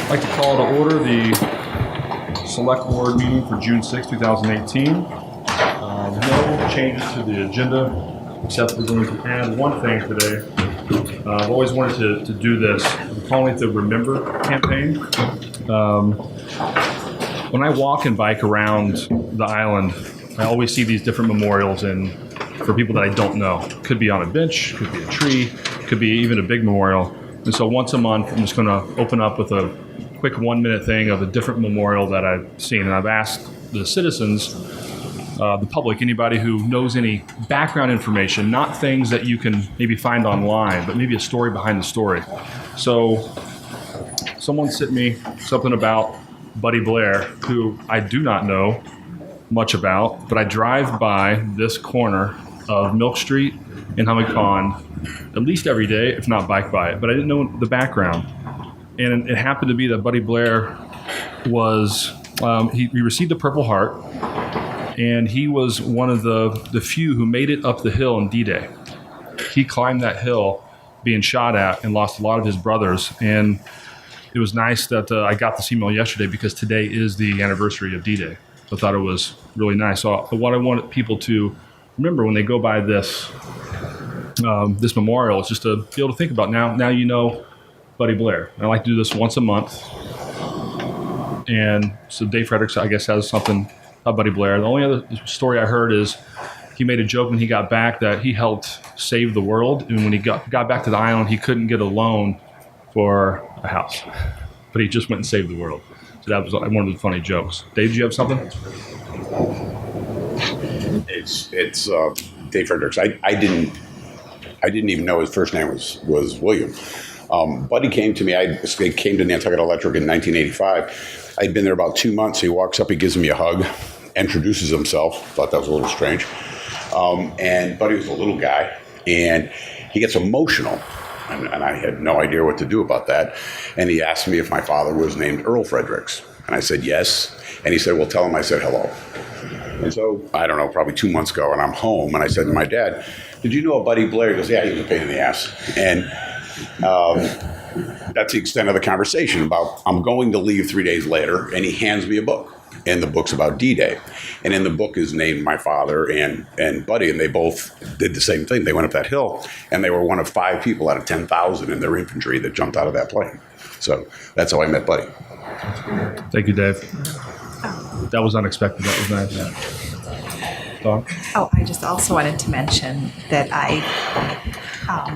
I'd like to call to order the Select Board meeting for June 6, 2018. No changes to the agenda, except we're going to add one thing today. I've always wanted to do this. I'm calling it the Remember campaign. When I walk and bike around the island, I always see these different memorials for people that I don't know. Could be on a bench, could be a tree, could be even a big memorial. And so once a month, I'm just going to open up with a quick 1-minute thing of a different memorial that I've seen. And I've asked the citizens, the public, anybody who knows any background information, not things that you can maybe find online, but maybe a story behind the story. So someone sent me something about Buddy Blair, who I do not know much about, but I drive by this corner of Milk Street in Hummock Pond at least every day, if not bike by it, but I didn't know the background. And it happened to be that Buddy Blair was, he received the Purple Heart, and he was one of the few who made it up the hill in D-Day. He climbed that hill being shot at and lost a lot of his brothers. And it was nice that I got this email yesterday because today is the anniversary of D-Day. So I thought it was really nice. So what I wanted people to remember when they go by this this memorial is just to be able to think about now you know Buddy Blair. I like to do this once a month. And so Dave Fredericks, I guess, has something about Buddy Blair. The only other story I heard is he made a joke when he got back that he helped save the world. And when he got back to the island, he couldn't get a loan for a house. But he just went and saved the world. So that was one of the funny jokes. Dave, did you have something? It's Dave Fredericks. I didn't even know his first name was William. Buddy came to me. I came to Nantucket Electric in 1985. I'd been there about 2 months. He walks up, he gives me a hug, introduces himself. Thought that was a little strange. And Buddy was a little guy, and he gets emotional. And I had no idea what to do about that. And he asked me if my father was named Earl Fredericks. And I said, yes. And he said, well, tell him I said hello. And so, I don't know, probably 2 months ago, and I'm home, and I said to my dad, did you know a Buddy Blair? He goes, yeah, he was a pain in the ass. And that's the extent of the conversation about I'm going to leave 3 days later, and he hands me a book. And the book's about D-Day. And in the book is named my father and Buddy, and they both did the same thing. They went up that hill, and they were one of 5 people out of 10,000 in their infantry that jumped out of that plane. So that's how I met Buddy. Thank you, Dave. That was unexpected. That was nice. Dawn? Oh, I just also wanted to mention that I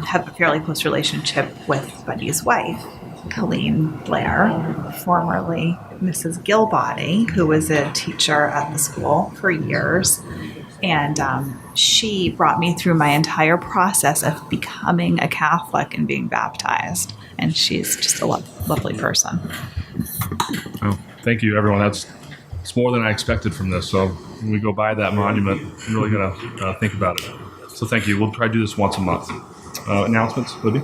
have a fairly close relationship with Buddy's wife, Colleen Blair, formerly Mrs. Gilbody, who was a teacher at the school for years. And she brought me through my entire process of becoming a Catholic and being baptized. And she's just a lovely person. Oh, thank you, everyone. It's more than I expected from this. So when we go by that monument, I'm really going to think about it. So thank you. We'll try to do this once a month. Announcements, Libby?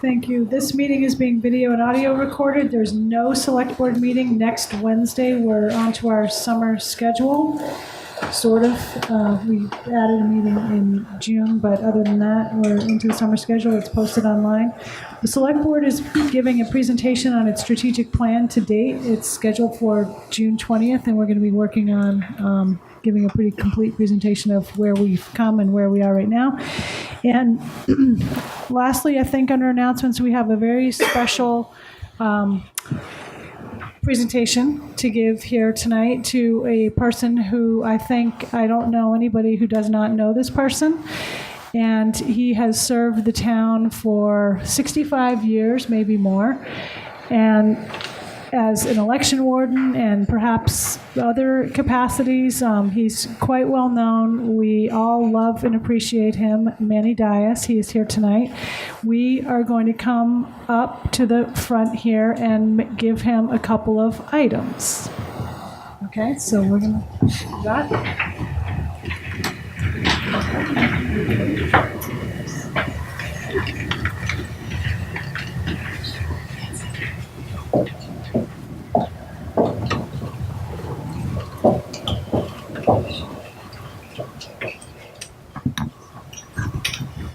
Thank you. This meeting is being video and audio recorded. There's no select board meeting next Wednesday. We're on to our summer schedule, sort of. We added a meeting in June, but other than that, we're into the summer schedule. It's posted online. The select board is giving a presentation on its strategic plan to date. It's scheduled for June 20th, and we're going to be working on giving a pretty complete presentation of where we've come and where we are right now. And lastly, I think under announcements, we have a very special presentation to give here tonight to a person who I don't know anybody who does not know this person. And he has served the town for 65 years, maybe more. And as an election warden and perhaps other capacities, he's quite well known. We all love and appreciate him. Manny Dias, he is here tonight. We are going to come up to the front here and give him a couple of items. Okay, so we're going to do that.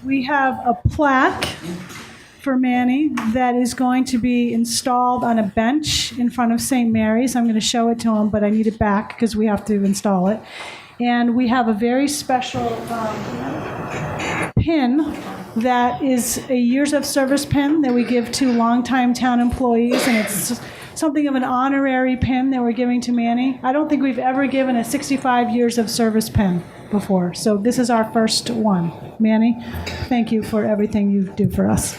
We have a plaque for Manny that is going to be installed on a bench in front of St. Mary's. I'm going to show it to him, but I need it back because we have to install it. And we have a very special pin that is a years of service pin that we give to longtime town employees, and it's something of an honorary pin that we're giving to Manny. I don't think we've ever given a 65 years of service pin before, so this is our first one. Manny, thank you for everything you do for us.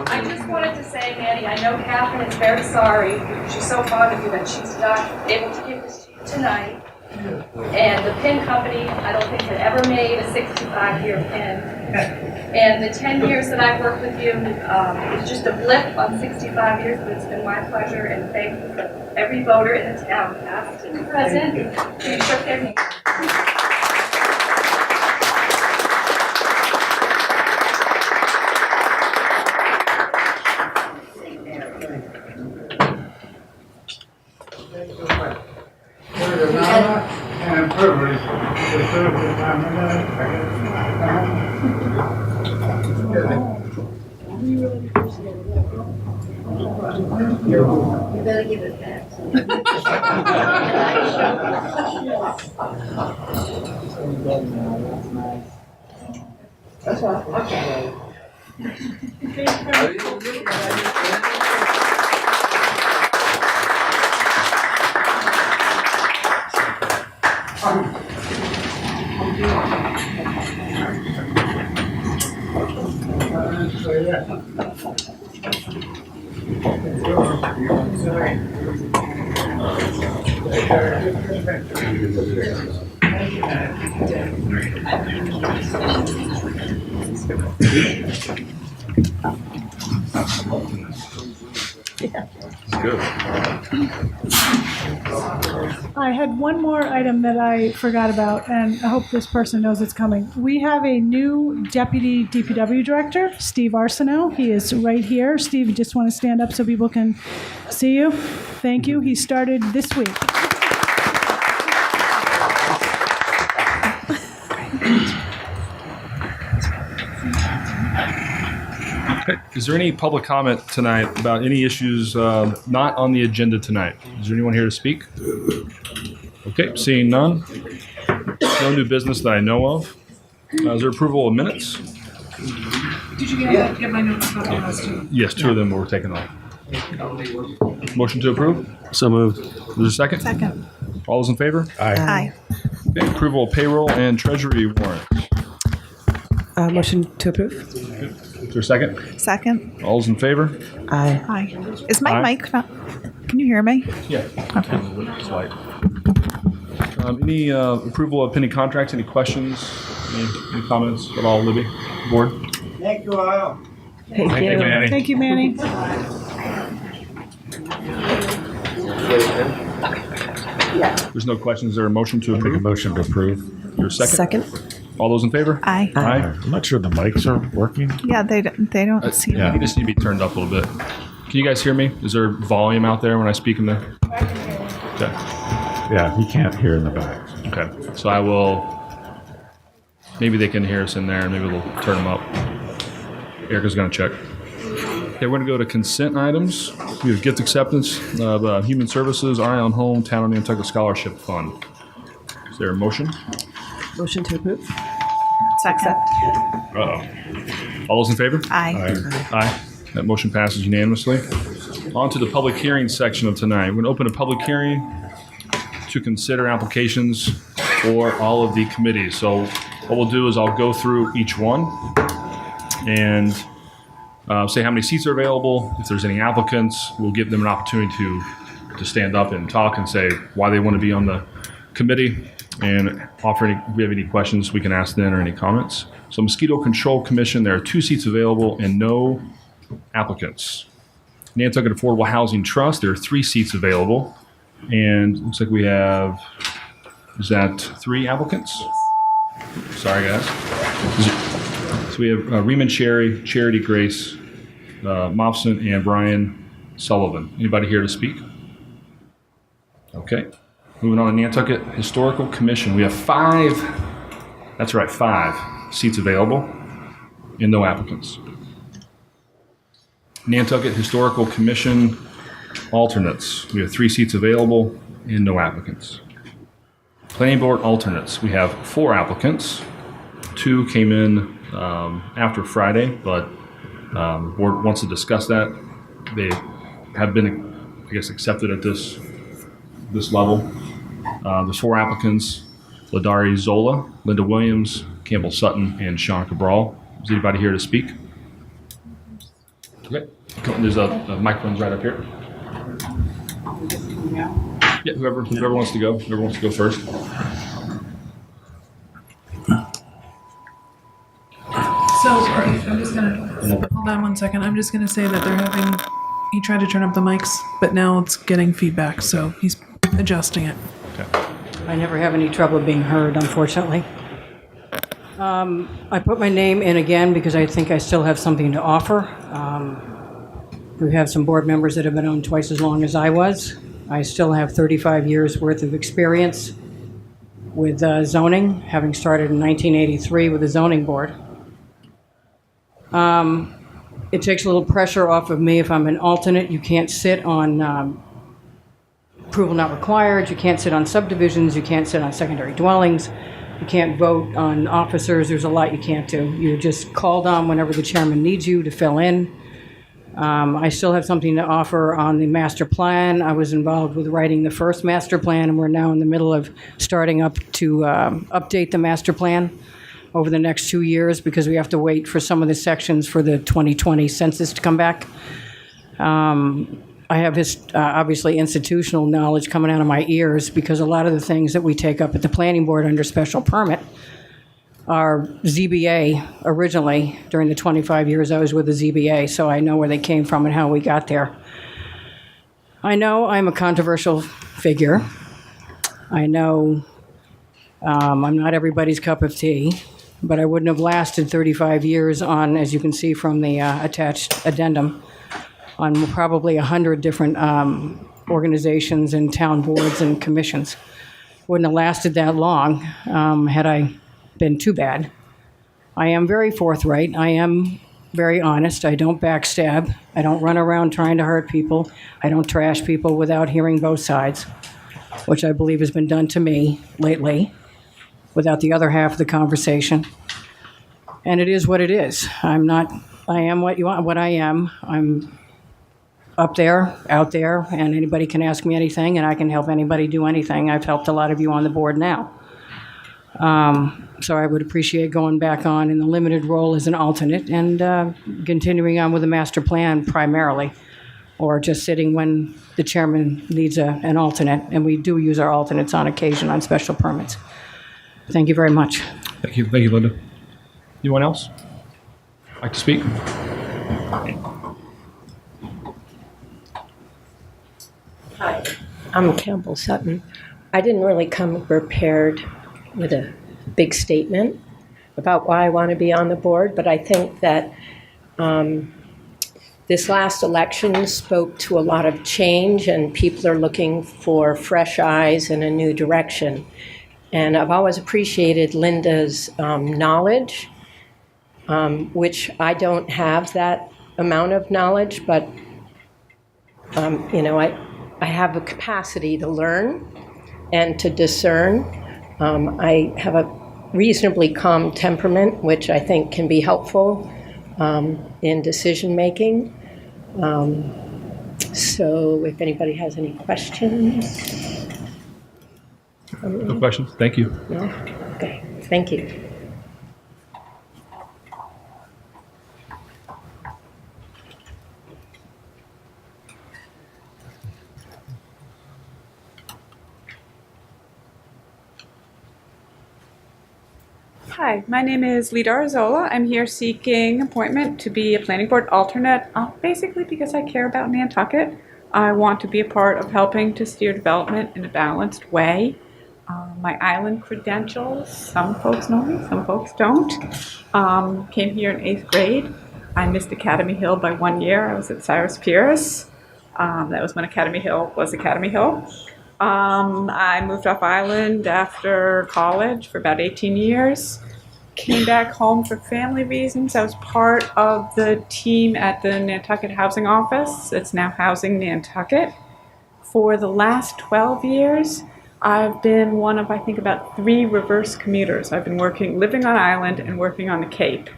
I just wanted to say, Manny, I know Catherine is very sorry. She's so fond of you that she's not able to give this to you tonight. And the pin company, I don't think had ever made a 65-year pin. And the 10 years that I've worked with you, it's just a blip on 65 years, but it's been my pleasure and thank you for every voter in the town, past and present. You shook their hand. It is an honor and a privilege to serve the town of Nantucket. You better give it back. That's right. Okay. Good. I had one more item that I forgot about, and I hope this person knows it's coming. We have a new deputy DPW director, Steve Arsenault. He is right here. Steve, you just want to stand up so people can see you? Thank you. He started this week. Okay. Is there any public comment tonight about any issues not on the agenda tonight? Is there anyone here to speak? Okay, seeing none. No new business that I know of. Is there approval of minutes? Did you get my notes about those two? Yes, two of them were taken off. Motion to approve? So moved. Is there a second? Second. All those in favor? Aye. Okay, approval of payroll and treasury warrants. Motion to approve? Is there a second? Second. All those in favor? Aye. Aye. Is my Aye. mic not? Can you hear me? Yeah. Okay. Slight. Any approval of pending contracts? Any questions? Any comments at all, Libby? Board? Thank you all. Thank you. Manny. Thank you, Manny. There's no questions. Is there a motion to Make a approve? motion to approve. Is there a second? Second? All those in favor? Aye. Aye. I'm not sure the mics are working. Yeah, they don't seem. yeah. You just need to be turned up a little bit. Can you guys hear me? Is there volume out there when I speak in the? Okay. Yeah, he can't hear in the back. Okay. So I will. Maybe they can hear us in there, and maybe we'll turn them up. Erica's going to check. Okay, we're going to go to consent items. We have gift acceptance of Human Services, Our Island Home, Town of Nantucket Scholarship Fund. Is there a motion? Motion to approve? Second. Uh-oh. All those in favor? Aye. Aye. That motion passes unanimously. On to the public hearing section of tonight. We're going to open a public hearing to consider applications for all of the committees. So what we'll do is I'll go through each one and say how many seats are available. If there's any applicants, we'll give them an opportunity to stand up and talk and say why they want to be on the committee and offer any, if we have any questions, we can ask them or any comments. So Mosquito Control Commission, there are 2 seats available and no applicants. Nantucket Affordable Housing Trust, there are 3 seats available. And looks like we have, is that 3 applicants? Sorry, guys. So we have Riemann Cherry, Charity Grace, Mofson and Brian Sullivan. Anybody here to speak? Okay. Moving on to Nantucket Historical Commission. We have 5 seats available and no applicants. Nantucket Historical Commission alternates. We have 3 seats available and no applicants. Planning Board alternates. We have 4 applicants. 2 came in after Friday, but the board wants to discuss that. They have been, I guess, accepted at this level. There's 4 applicants: Ladari Zola, Linda Williams, Campbell Sutton, and Sean Cabral. Is anybody here to speak? Okay. There's a microphone's right up here. Yeah, whoever wants to go. Whoever wants to go first. So, I'm just gonna, hold on one second. I'm just gonna say that they're having, he tried to turn up the mics, but now it's getting feedback, so he's adjusting it. I never have any trouble being heard, unfortunately. I put my name in again because I think I still have something to offer. We have some board members that have been on twice as long as I was. I still have 35 years worth of experience with zoning, having started in 1983 with the zoning board. It takes a little pressure off of me if I'm an alternate. You can't sit on approval not required, you can't sit on subdivisions, you can't sit on secondary dwellings, you can't vote on officers, there's a lot you can't do. You're just called on whenever the chairman needs you to fill in. I still have something to offer on the master plan. I was involved with writing the first master plan, and we're now in the middle of starting up to update the master plan over the next 2 years because we have to wait for some of the sections for the 2020 census to come back. I have obviously institutional knowledge coming out of my ears because a lot of the things that we take up at the planning board under special permit are ZBA originally during the 25 years I was with the ZBA, so I know where they came from and how we got there. I know I'm a controversial figure. I know I'm not everybody's cup of tea, but I wouldn't have lasted 35 years on, as you can see from the attached addendum, on probably 100 different organizations and town boards and commissions. Wouldn't have lasted that long had I been too bad. I am very forthright. I am very honest. I don't backstab. I don't run around trying to hurt people. I don't trash people without hearing both sides, which I believe has been done to me lately, without the other half of the conversation. And it is what it is. I am what I am. I'm up there, out there, and anybody can ask me anything, and I can help anybody do anything. I've helped a lot of you on the board now. So I would appreciate going back on in the limited role as an alternate and continuing on with the master plan primarily, or just sitting when the chairman needs an alternate, and we do use our alternates on occasion on special permits. Thank you very much. Thank you, Linda. Anyone else like to speak? Hi, I'm Campbell Sutton. I didn't really come prepared with a big statement about why I want to be on the board, but I think that this last election spoke to a lot of change, and people are looking for fresh eyes and a new direction. And I've always appreciated Linda's knowledge, which I don't have that amount of knowledge, but I have a capacity to learn and to discern. I have a reasonably calm temperament, which I think can be helpful in decision making. So if anybody has any questions. No questions? Thank you. No? Okay, thank you. Hi, my name is Lita Arzola. I'm here seeking appointment to be a planning board alternate, basically because I care about Nantucket. I want to be a part of helping to steer development in a balanced way. My island credentials, some folks know me, some folks don't. Came here in 8th grade. I missed Academy Hill by 1 year. I was at Cyrus Pierce. That was when Academy Hill was Academy Hill. I moved off island after college for about 18 years. Came back home for family reasons. I was part of the team at the Nantucket Housing Office. It's now Housing Nantucket. For the last 12 years, I've been one of, I think, about 3 reverse commuters. I've been living on island and working on the Cape.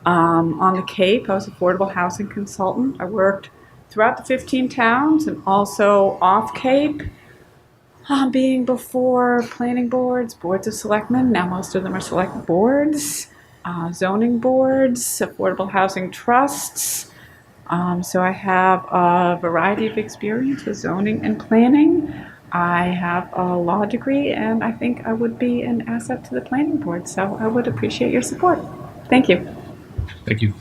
On the Cape, I was an affordable housing consultant. I worked throughout the 15 towns and also off Cape, being before planning boards, boards of selectmen. Now most of them are select boards, zoning boards, affordable housing trusts. So I have a variety of experience with zoning and planning. I have a law degree, and I think I would be an asset to the planning board. So I would appreciate your support. Thank you. Thank you.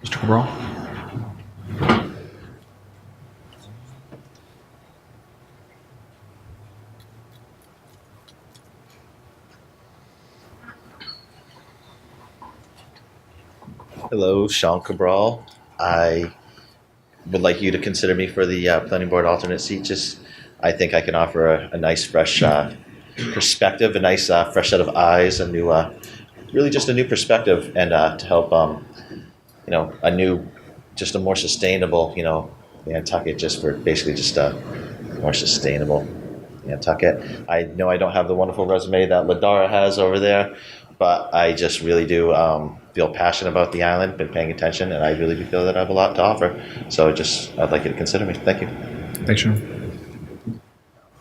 Mr. Cabral? Hello, Sean Cabral. I would like you to consider me for the planning board alternate seat. Just, I think I can offer a nice, fresh perspective, a nice, fresh set of eyes, a new, really just a new perspective, and to help, just a more sustainable, Nantucket, just for basically just a more sustainable Nantucket. I know I don't have the wonderful resume that Ladara has over there, but I just really do feel passionate about the island, been paying attention, and I really do feel that I have a lot to offer. So I'd like you to consider me. Thank you. Thanks, Sean.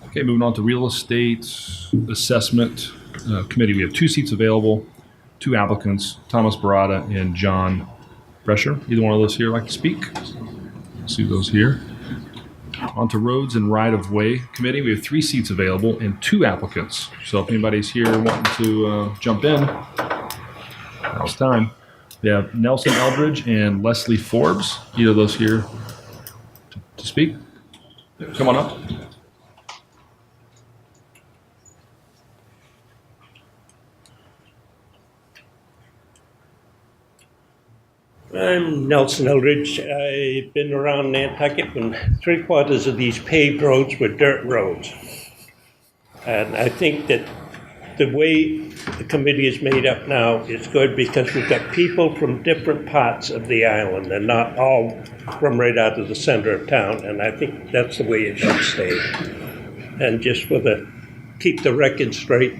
Okay, moving on to Real Estate Assessment Committee. We have 2 seats available, 2 applicants, Thomas Barada and John Brescher. Either one of those here like to speak? See those here. On to Roads and Right-of-Way Committee. We have 3 seats available and 2 applicants. So if anybody's here wanting to jump in, now's time. We have Nelson Eldridge and Leslie Forbes. Either of those here to speak? Come on up. I'm Nelson Eldridge. I've been around Nantucket when 3/4 of these paved roads were dirt roads. And I think that the way the committee is made up now is good because we've got people from different parts of the island and not all from right out of the center of town. And I think that's the way it should stay. And just keep the record straight,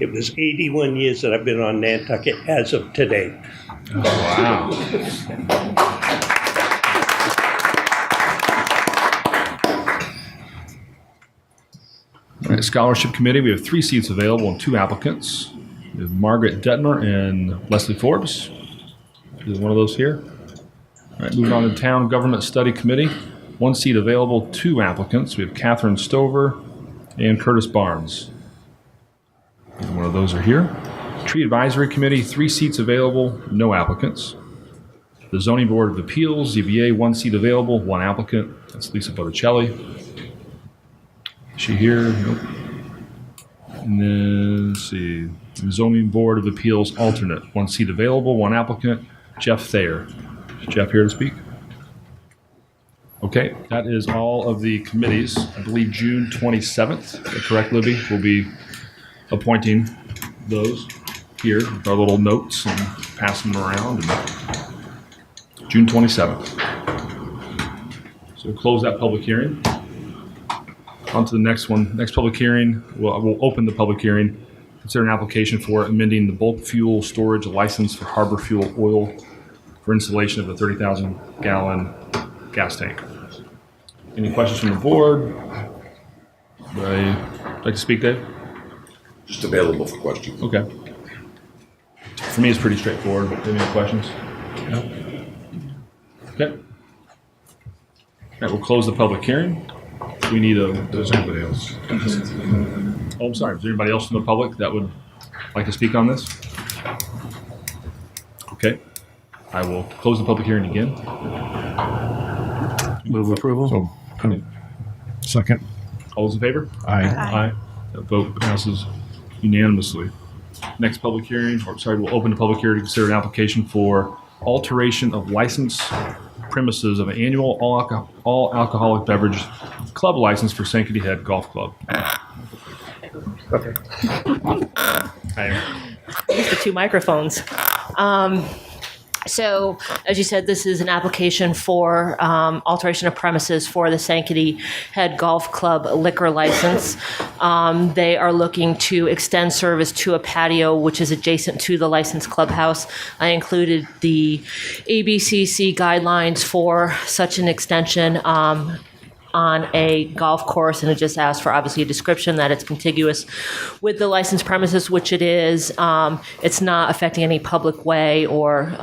it was 81 years that I've been on Nantucket as of today. Oh, wow. All right, Scholarship Committee, we have 3 seats available and 2 applicants. We have Margaret Detmer and Leslie Forbes. Is one of those here? All right, moving on to Town Government Study Committee. 1 seat available, 2 applicants. We have Catherine Stover and Curtis Barnes. Either one of those are here. Tree Advisory Committee, 3 seats available, no applicants. The Zoning Board of Appeals, ZBA, 1 seat available, 1 applicant. That's Lisa Botticelli. Is she here? Nope. And then, let's see, the Zoning Board of Appeals alternate, 1 seat available, 1 applicant. Jeff Thayer. Is Jeff here to speak? Okay, that is all of the committees. I believe June 27th, is that correct, Libby? We'll be appointing those here with our little notes and passing them around. And June 27th. So we'll close that public hearing. On to the next one. Next public hearing, we'll open the public hearing. Consider an application for amending the bulk fuel storage license for Harbor Fuel Oil for installation of a 30,000 gallon gas tank. Any questions from the board? Would I like to speak, Dave? Just available for questions. Okay. For me, it's pretty straightforward. Any questions? No? Okay. All right, we'll close the public hearing. We need there's anybody else. Oh, I'm sorry. Is there anybody else from the public that would like to speak on this? Okay. I will close the public hearing again. Move approval. Second. All those in favor? Aye. Aye. That vote passes unanimously. Next public hearing, we'll open the public hearing to consider an application for alteration of license premises of an annual all alcoholic beverage club license for Sankaty Head Golf Club. Okay. Use the two microphones. So, as you said, this is an application for alteration of premises for the Sankaty Head Golf Club liquor license. They are looking to extend service to a patio which is adjacent to the licensed clubhouse. I included the ABCC guidelines for such an extension on a golf course, and it just asks for obviously a description that it's contiguous with the licensed premises, which it is. It's not affecting any public way or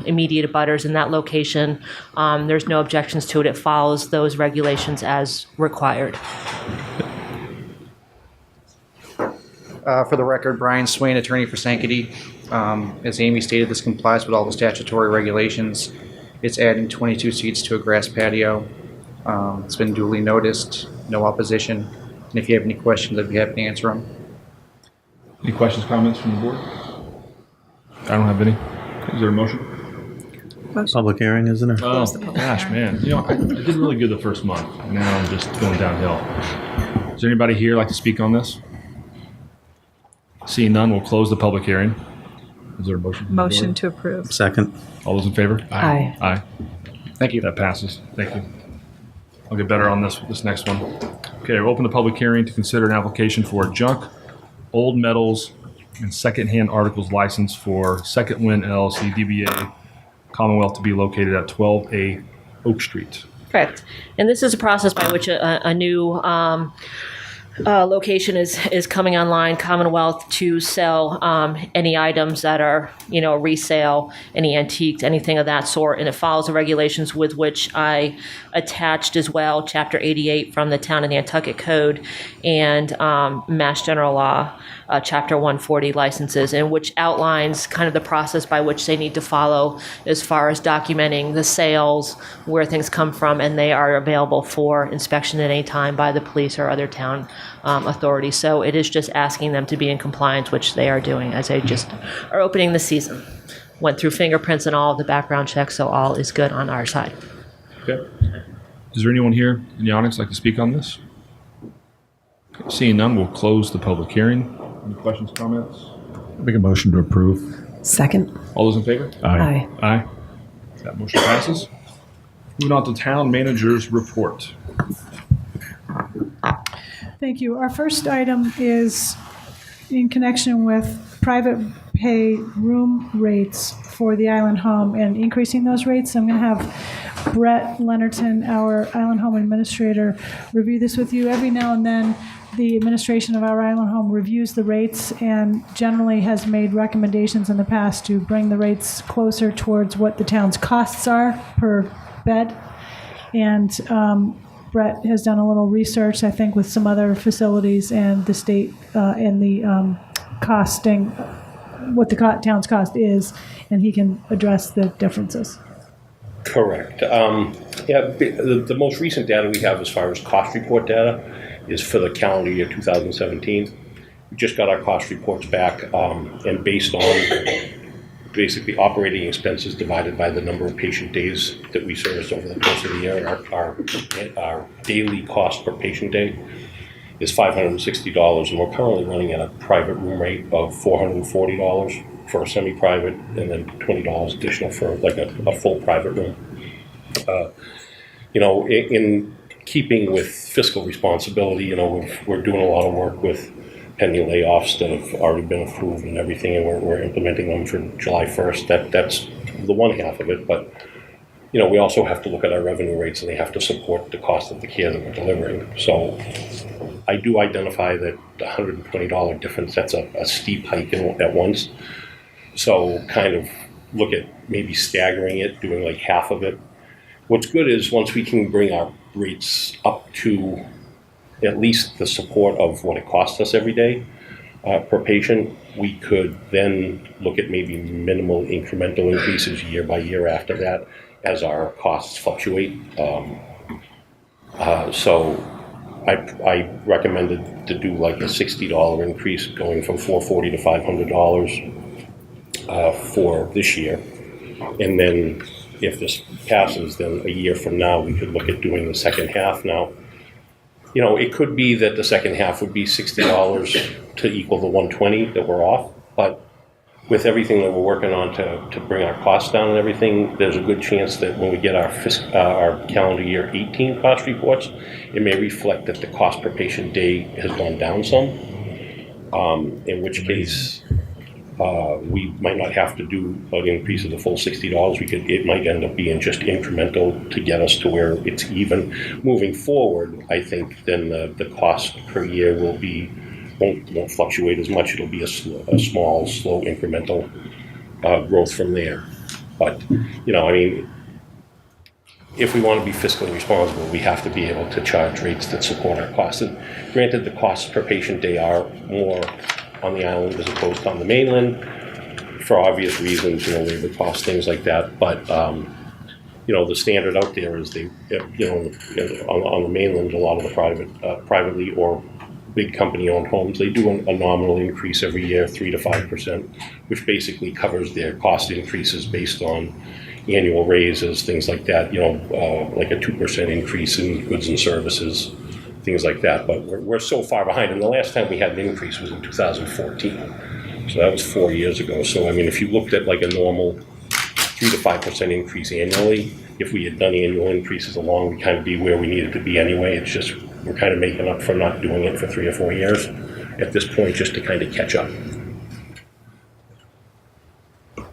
immediate abutters in that location. There's no objections to it. It follows those regulations as required. For the record, Brian Swain, attorney for Sankaty. As Amy stated, this complies with all the statutory regulations. It's adding 22 seats to a grass patio. It's been duly noticed, no opposition. And if you have any questions, I'd be happy to answer them. Any questions, comments from the board? I don't have any. Is there a motion? Public hearing, isn't there? Oh, gosh, man. You know, I did really good the first month. Now I'm just going downhill. Is there anybody here like to speak on this? Seeing none, we'll close the public hearing. Is there a motion? Motion to approve. Second. All those in favor? Aye. Aye. Thank you. That passes. Thank you. I'll get better on this next one. Okay, we'll open the public hearing to consider an application for a junk, old metals, and secondhand articles license for Second Wind LLC DBA Commonwealth to be located at 12A Oak Street. Correct. And this is a process by which a new location is coming online, Commonwealth, to sell any items that are, resale, any antiques, anything of that sort. And it follows the regulations with which I attached as well, Chapter 88 from the Town of Nantucket Code and Mass General Law, Chapter 140 licenses, and which outlines kind of the process by which they need to follow as far as documenting the sales, where things come from, and they are available for inspection at any time by the police or other town authorities. So it is just asking them to be in compliance, which they are doing as they just are opening the season. Went through fingerprints and all of the background checks, so all is good on our side. Okay. Is there anyone here in the audience like to speak on this? Okay, seeing none, we'll close the public hearing. Any questions, comments? Make a motion to approve. Second. All those in favor? Aye. Aye. That motion passes. Moving on to town manager's report. Thank you. Our first item is in connection with private pay room rates for the Island Home and increasing those rates. I'm going to have Brett Leonardton, our Island Home administrator, review this with you. Every now and then, the administration of our Island Home reviews the rates and generally has made recommendations in the past to bring the rates closer towards what the town's costs are per bed. And Brett has done a little research, I think, with some other facilities and the state and the costing, what the town's cost is, and he can address the differences. Correct. The most recent data we have as far as cost report data is for the calendar year 2017. We just got our cost reports back, and based on basically operating expenses divided by the number of patient days that we service over the course of the year, our daily cost per patient day is $560, and we're currently running at a private room rate of $440 for a semi-private, and then $20 additional for like a full private room. In keeping with fiscal responsibility, we're doing a lot of work with pending layoffs that have already been approved and everything, and we're implementing them for July 1st. That's the one half of it, but we also have to look at our revenue rates, and they have to support the cost of the care that we're delivering. So I do identify that the $120 difference, that's a steep hike at once. So kind of look at maybe staggering it, doing like half of it. What's good is once we can bring our rates up to at least the support of what it costs us every day per patient, we could then look at maybe minimal incremental increases year by year after that as our costs fluctuate. So I recommended to do like a $60 increase, going from $440 to $500 for this year. And then if this passes, then a year from now, we could look at doing the second half. Now, you know, it could be that the second half would be $60 to equal the 120 that we're off, but with everything that we're working on to bring our costs down and everything, there's a good chance that when we get our calendar year 18 cost reports, it may reflect that the cost per patient day has gone down some, in which case we might not have to do an increase of the full $60. It might end up being just incremental to get us to where it's even. Moving forward, I think then the cost per year won't fluctuate as much. It'll be a small, slow, incremental growth from there. But, you know, I mean, if we want to be fiscally responsible, we have to be able to charge rates that support our costs. And granted, the costs per patient day are more on the island as opposed to on the mainland for obvious reasons, you know, labor costs, things like that. But, you know, the standard out there is on the mainland, a lot of the privately or big company-owned homes, they do a nominal increase every year, 3 to 5%, which basically covers their cost increases based on annual raises, things like that, you know, like a 2% increase in goods and services, things like that. But we're so far behind. And the last time we had an increase was in 2014. So that was 4 years ago. So, I mean, if you looked at like a normal 3 to 5% increase annually, if we had done annual increases along, we'd kind of be where we needed to be anyway. It's just we're kind of making up for not doing it for 3 or 4 years at this point, just to kind of catch up.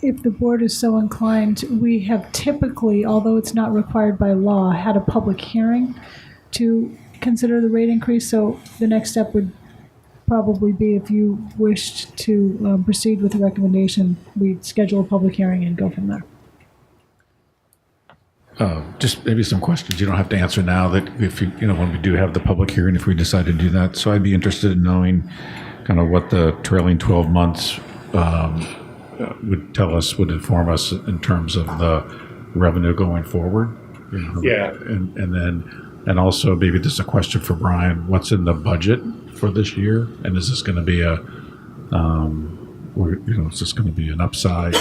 If the board is so inclined, we have typically, although it's not required by law, had a public hearing to consider the rate increase. So the next step would probably be, if you wished to proceed with the recommendation, we'd schedule a public hearing and go from there. Just maybe some questions you don't have to answer now, that if you know, when we do have the public hearing, if we decide to do that. So I'd be interested in knowing kind of what the trailing 12 months would inform us in terms of the revenue going forward. You know, yeah. And also maybe this is a question for Brian, what's in the budget for this year? And is this going to be is this going to be an upside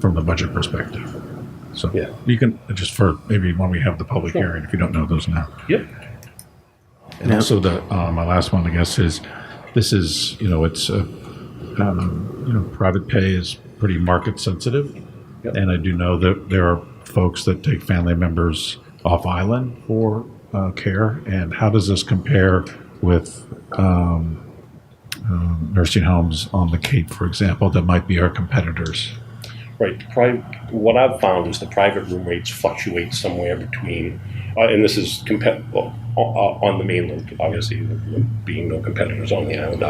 from the budget perspective? So yeah, you can just for maybe when we have the public hearing, if you don't know those now. Yep. And also my last one, I guess, is this is, you know, it's private pay is pretty market sensitive. Yep. And I do know that there are folks that take family members off island for care. And how does this compare with nursing homes on the Cape, for example, that might be our competitors? Right. What I've found is the private room rates fluctuate somewhere between, and this is on the mainland, obviously, being no competitors on the island.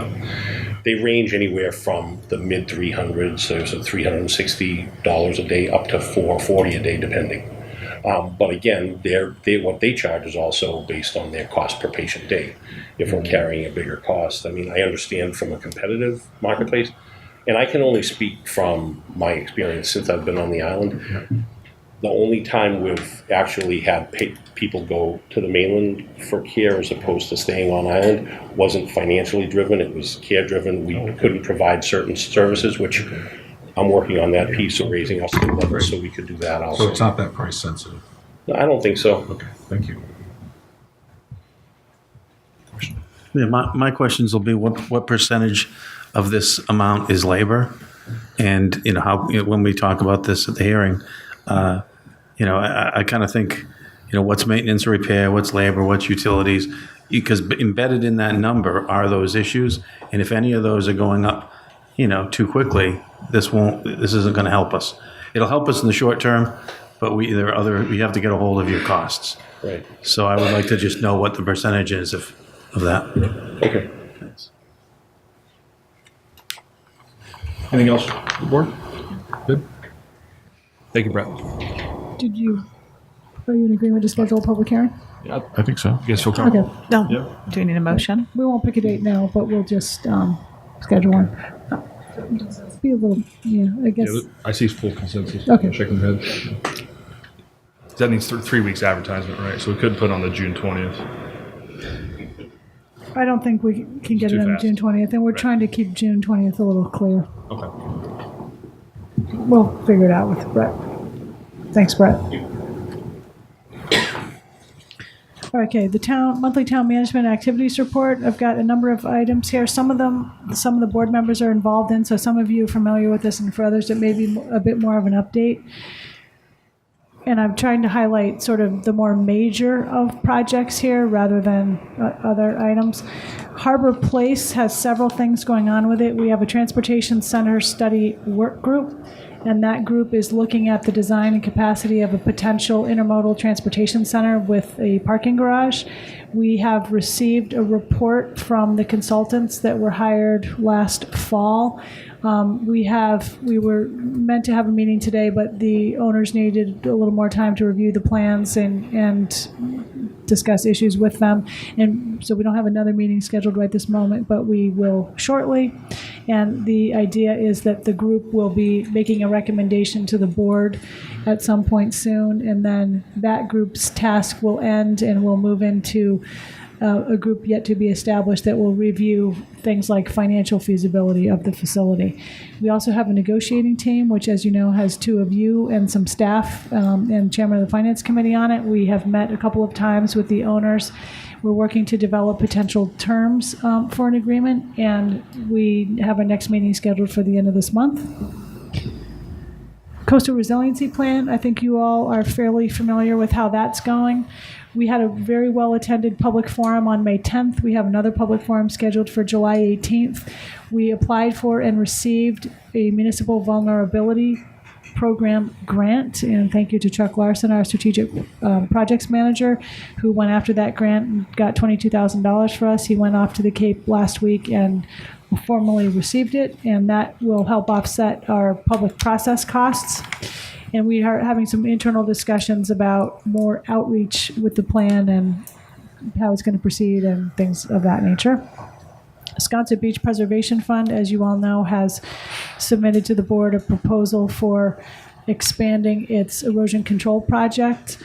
They range anywhere from the mid 300s, so $360 a day, up to $440 a day, depending. But again, what they charge is also based on their cost per patient day. If we're carrying a bigger cost, I mean, I understand from a competitive marketplace. And I can only speak from my experience since I've been on the island. The only time we've actually had people go to the mainland for care as opposed to staying on island wasn't financially driven. It was care driven. We couldn't provide certain services, which I'm working on that piece of raising our skill level so we could do that also. So it's not that price sensitive? No, I don't think so. Okay, thank you. Yeah, my questions will be what percentage of this amount is labor, and when we talk about this at the hearing, I kind of think, what's maintenance, repair, what's labor, what's utilities, because embedded in that number are those issues, and if any of those are going up, too quickly, this isn't going to help us. It'll help us in the short term, but we have to get a hold of your costs. Right. So I would like to just know what the percentage is of that. Okay. Thanks. Anything else, board? Good. Thank you, Brett. Are you in agreement to schedule a public hearing? Yeah, I think so. you guys feel comfortable? Okay. No. Yeah. Do we need a motion? We won't pick a date now, but we'll just schedule one. Be a little, I guess. Yeah, I see full consensus. Okay. Shaking the head. That needs 3 weeks advertisement, right? So we could put on the June 20th. I don't think we can get Too it on fast. June 20th, and we're trying to keep June 20th a little clear. Okay. We'll figure it out with Brett. Thanks, Brett. Okay, the monthly town management activities report. I've got a number of items here. Some of the board members are involved in, so some of you are familiar with this, and for others it may be a bit more of an update. And I'm trying to highlight sort of the more major of projects here rather than other items. Harbor Place has several things going on with it. We have a transportation center study work group, and that group is looking at the design and capacity of a potential intermodal transportation center with a parking garage. We have received a report from the consultants that were hired last fall. We were meant to have a meeting today, but the owners needed a little more time to review the plans and discuss issues with them. And so we don't have another meeting scheduled right this moment, but we will shortly. And the idea is that the group will be making a recommendation to the board at some point soon, and then that group's task will end and we'll move into a group yet to be established that will review things like financial feasibility of the facility. We also have a negotiating team, which, as you know, has two of you and some staff and chairman of the finance committee on it. We have met a couple of times with the owners. We're working to develop potential terms for an agreement, and we have our next meeting scheduled for the end of this month. Coastal Resiliency Plan, I think you all are fairly familiar with how that's going. We had a very well-attended public forum on May 10th. We have another public forum scheduled for July 18th. We applied for and received a municipal vulnerability program grant, and thank you to Chuck Larson, our strategic projects manager, who went after that grant and got $22,000 for us. He went off to the Cape last week and formally received it, and that will help offset our public process costs. And we are having some internal discussions about more outreach with the plan and how it's going to proceed and things of that nature. Sconset Beach Preservation Fund, as you all know, has submitted to the board a proposal for expanding its erosion control project.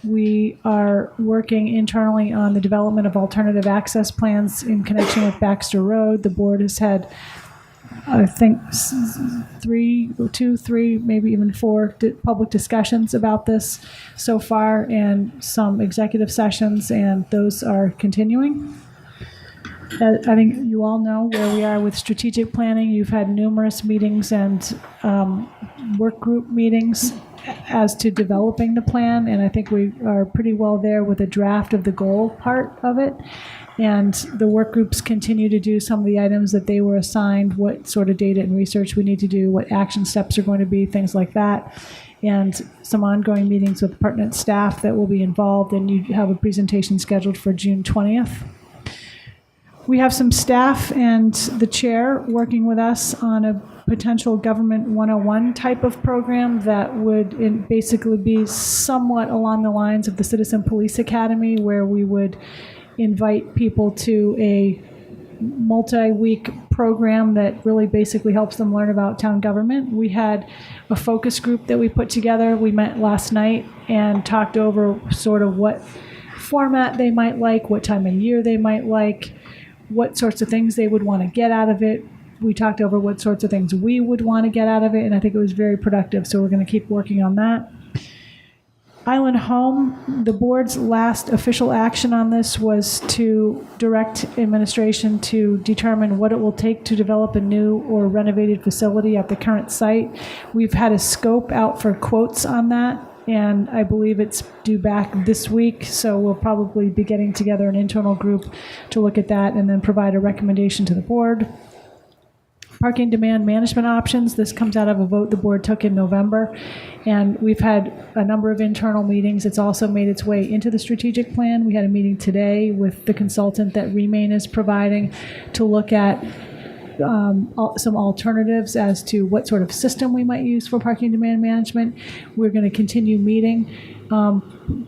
We are working internally on the development of alternative access plans in connection with Baxter Road. The board has had, I think, three, maybe even four public discussions about this so far, and some executive sessions, and those are continuing. I think you all know where we are with strategic planning. You've had numerous meetings and work group meetings as to developing the plan, and I think we are pretty well there with a draft of the goal part of it. And the work groups continue to do some of the items that they were assigned, what sort of data and research we need to do, what action steps are going to be, things like that. And some ongoing meetings with pertinent staff that will be involved, and you have a presentation scheduled for June 20th. We have some staff and the chair working with us on a potential Government 101 type of program that would basically be somewhat along the lines of the Citizen Police Academy, where we would invite people to a multi-week program that really basically helps them learn about town government. We had a focus group that we put together. We met last night and talked over sort of what format they might like, what time of year they might like, what sorts of things they would want to get out of it. We talked over what sorts of things we would want to get out of it, and I think it was very productive, so we're going to keep working on that. Island Home, the board's last official action on this was to direct administration to determine what it will take to develop a new or renovated facility at the current site. We've had a scope out for quotes on that, and I believe it's due back this week, so we'll probably be getting together an internal group to look at that and then provide a recommendation to the board. Parking demand management options, this comes out of a vote the board took in November, and we've had a number of internal meetings. It's also made its way into the strategic plan. We had a meeting today with the consultant that Remain is providing to look at some alternatives as to what sort of system we might use for parking demand management. We're going to continue meeting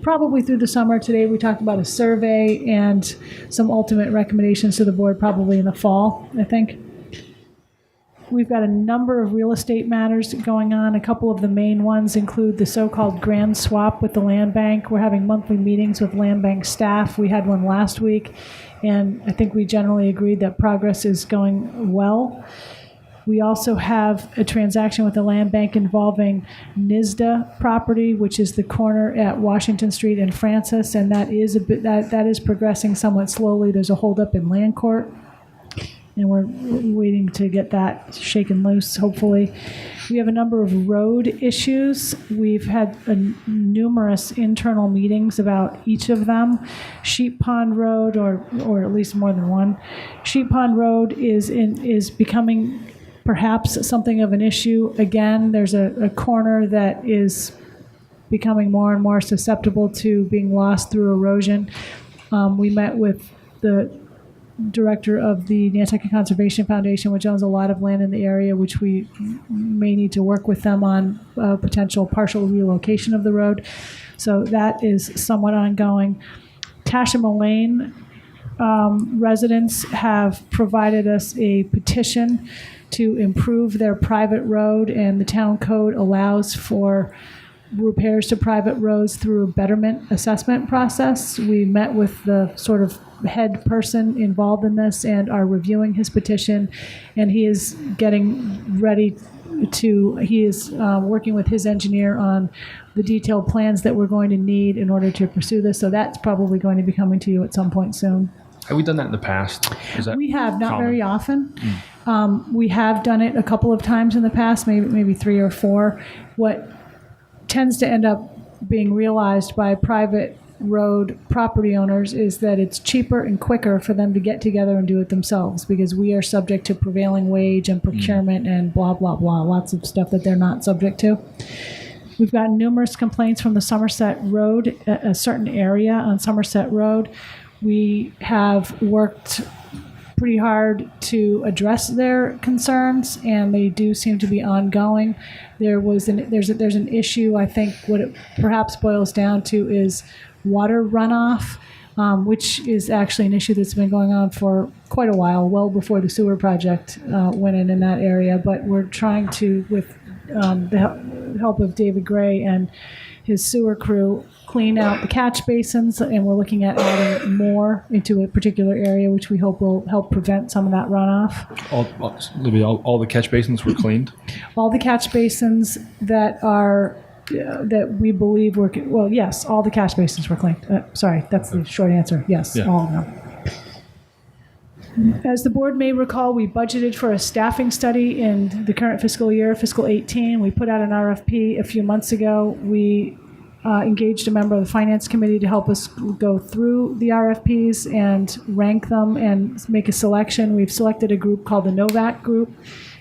probably through the summer. Today we talked about a survey and some ultimate recommendations to the board probably in the fall, I think. We've got a number of real estate matters going on. A couple of the main ones include the so-called grand swap with the land bank. We're having monthly meetings with land bank staff. We had one last week, and I think we generally agreed that progress is going well. We also have a transaction with the land bank involving NISDA property, which is the corner at Washington Street and Francis, and that is progressing somewhat slowly. There's a holdup in land court, and we're waiting to get that shaken loose, hopefully. We have a number of road issues. We've had numerous internal meetings about each of them. Sheep Pond Road, or at least more than one. Sheep Pond Road is becoming perhaps something of an issue. Again, there's a corner that is becoming more and more susceptible to being lost through erosion. We met with the director of the Nantucket Conservation Foundation, which owns a lot of land in the area, which we may need to work with them on potential partial relocation of the road. So that is somewhat ongoing. Tashima Lane residents have provided us a petition to improve their private road, and the town code allows for repairs to private roads through a betterment assessment process. We met with the sort of head person involved in this and are reviewing his petition, and he is getting ready to, he is working with his engineer on the detailed plans that we're going to need in order to pursue this. So that's probably going to be coming to you at some point soon. Have we done that in the past? Is that We have, not common? very often. We have done it a couple of times in the past, maybe 3 or 4. What tends to end up being realized by private road property owners is that it's cheaper and quicker for them to get together and do it themselves, because we are subject to prevailing wage and procurement and blah, blah, blah, lots of stuff that they're not subject to. We've gotten numerous complaints from the Somerset Road, a certain area on Somerset Road. We have worked pretty hard to address their concerns, and they do seem to be ongoing. There's an issue. I think what it perhaps boils down to is water runoff, which is actually an issue that's been going on for quite a while, well before the sewer project went in that area. But we're trying to, with the help of David Gray and his sewer crew, clean out the catch basins, and we're looking at adding more into a particular area, which we hope will help prevent some of that runoff. All the catch basins were cleaned? All the catch basins that are that we believe were, well, yes, all the catch basins were cleaned. Sorry, that's the short answer. Yes, Yeah. all of them. As the board may recall, we budgeted for a staffing study in the current fiscal year, fiscal 18. We put out an RFP a few months ago. We engaged a member of the finance committee to help us go through the RFPs and rank them and make a selection. We've selected a group called the Novak Group.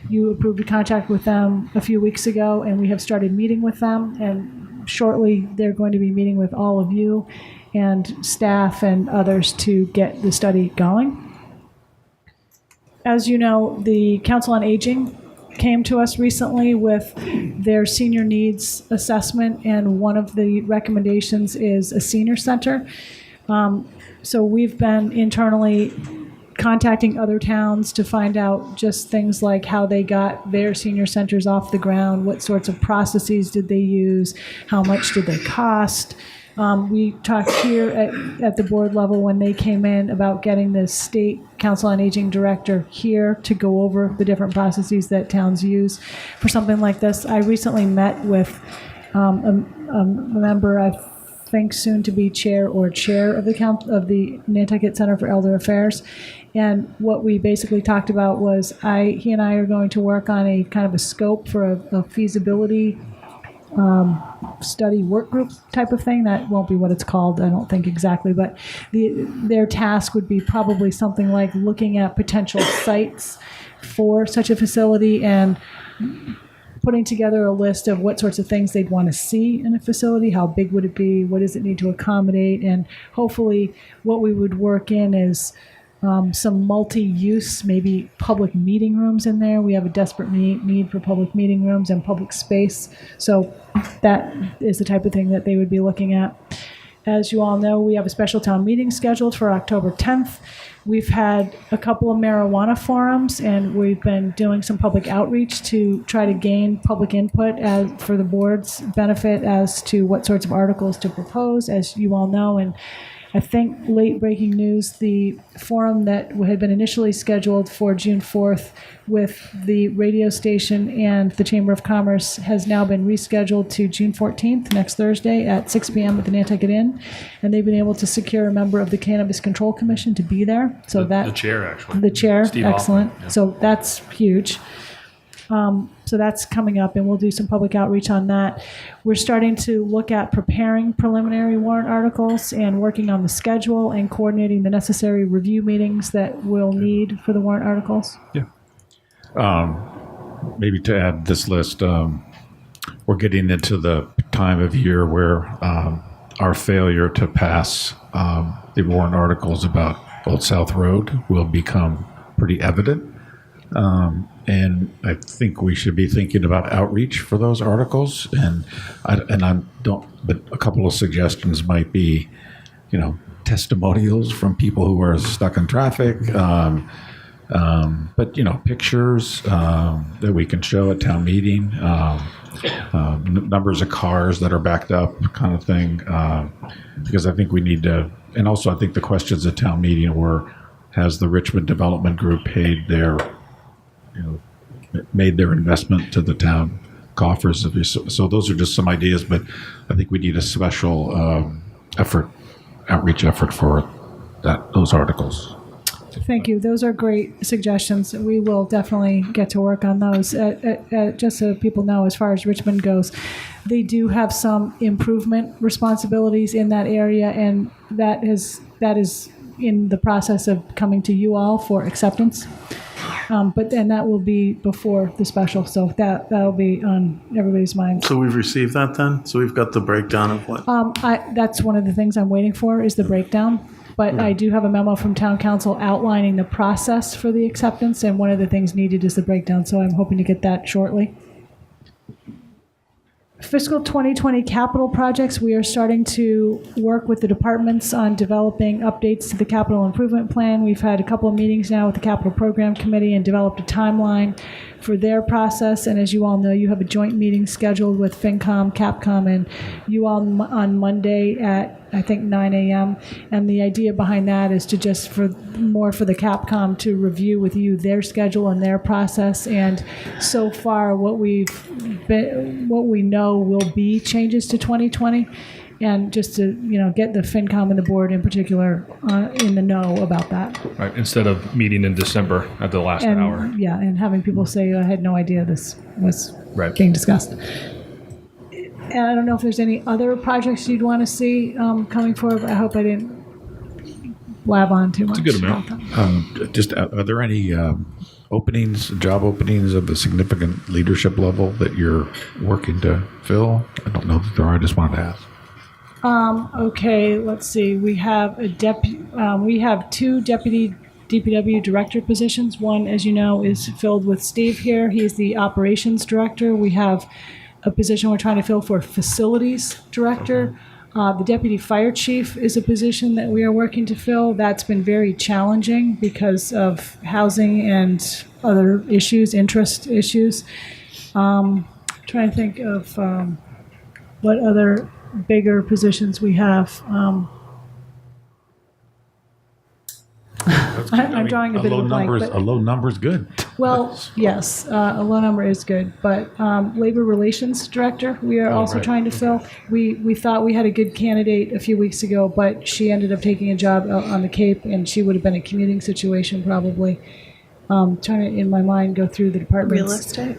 You approved a contract with them a few weeks ago, and we have started meeting with them. And shortly, they're going to be meeting with all of you and staff and others to get the study going. As you know, the Council on Aging came to us recently with their senior needs assessment, and one of the recommendations is a senior center. So we've been internally contacting other towns to find out just things like how they got their senior centers off the ground, what sorts of processes did they use, how much did they cost. We talked here at the board level when they came in about getting the State Council on Aging director here to go over the different processes that towns use for something like this. I recently met with a member, I think soon to be chair of the Nantucket Center for Elder Affairs. And what we basically talked about was he and I are going to work on a kind of a scope for a feasibility study work group type of thing. That won't be what it's called, I don't think exactly, but their task would be probably something like looking at potential sites for such a facility and putting together a list of what sorts of things they'd want to see in a facility, how big would it be, what does it need to accommodate, and hopefully what we would work in is some multi-use, maybe public meeting rooms in there. We have a desperate need for public meeting rooms and public space. So that is the type of thing that they would be looking at. As you all know, we have a special town meeting scheduled for October 10th. We've had a couple of marijuana forums, and we've been doing some public outreach to try to gain public input for the board's benefit as to what sorts of articles to propose, as you all know. And I think late breaking news, the forum that had been initially scheduled for June 4th with the radio station and the Chamber of Commerce has now been rescheduled to June 14th, next Thursday at 6 p.m. at the Nantucket Inn. And they've been able to secure a member of the Cannabis Control Commission to be there. So The chair, actually. The chair, Steve excellent. Hoffman, yeah. So that's huge. So that's coming up, and we'll do some public outreach on that. We're starting to look at preparing preliminary warrant articles and working on the schedule and coordinating the necessary review meetings that we'll need for the warrant articles. Maybe to add this list, we're getting into the time of year where our failure to pass the warrant articles about Old South Road will become pretty evident. And I think we should be thinking about outreach for those articles. And I don't, but a couple of suggestions might be, testimonials from people who are stuck in traffic. But pictures that we can show at town meeting, numbers of cars that are backed up, kind of thing. Because I think we need to, and also I think the questions at town meeting were, has the Richmond Development Group made their investment to the town coffers? So those are just some ideas, but I think we need a special outreach effort for those articles. Thank you. Those are great suggestions. We will definitely get to work on those. Just so people know, as far as Richmond goes, they do have some improvement responsibilities in that area, and that is in the process of coming to you all for acceptance. But then that will be before the special, so that'll be on everybody's mind. So we've received that then? So we've got the breakdown of what? That's one of the things I'm waiting for is the breakdown. But I do have a memo from town council outlining the process for the acceptance, and one of the things needed is the breakdown, so I'm hoping to get that shortly. Fiscal 2020 capital projects, we are starting to work with the departments on developing updates to the capital improvement plan. We've had a couple of meetings now with the capital program committee and developed a timeline for their process. And as you all know, you have a joint meeting scheduled with FinCom, Capcom, and you all on Monday at, I think, 9 a.m. And the idea behind that is to just for the Capcom to review with you their schedule and their process. And so far, what we know will be changes to 2020, and just to get the FinCom and the board in particular in the know about that. Right, instead of meeting in December at the last hour. Yeah, and having people say, I had no idea this was Right. being discussed. And I don't know if there's any other projects you'd want to see coming forward. I hope I didn't blab on too much. It's a good amount. Are there any job openings of a significant leadership level that you're working to fill? I don't know that there are. I just wanted to ask. Okay, let's see. We have we have two deputy DPW director positions. One, as you know, is filled with Steve here. He's the operations director. We have a position we're trying to fill for facilities director. The deputy fire chief is a position that we are working to fill. That's been very challenging because of housing and other issues, interest issues. Trying to think of what other bigger positions we have. I'm drawing a bit of a blank. A low number is good. Well, yes, a low number is good, but labor relations director, we are also right. trying to fill. We thought we had a good candidate a few weeks ago, but she ended up taking a job out on the Cape, and she would have been a commuting situation probably. Trying to, in my mind, go through the departments. Real estate?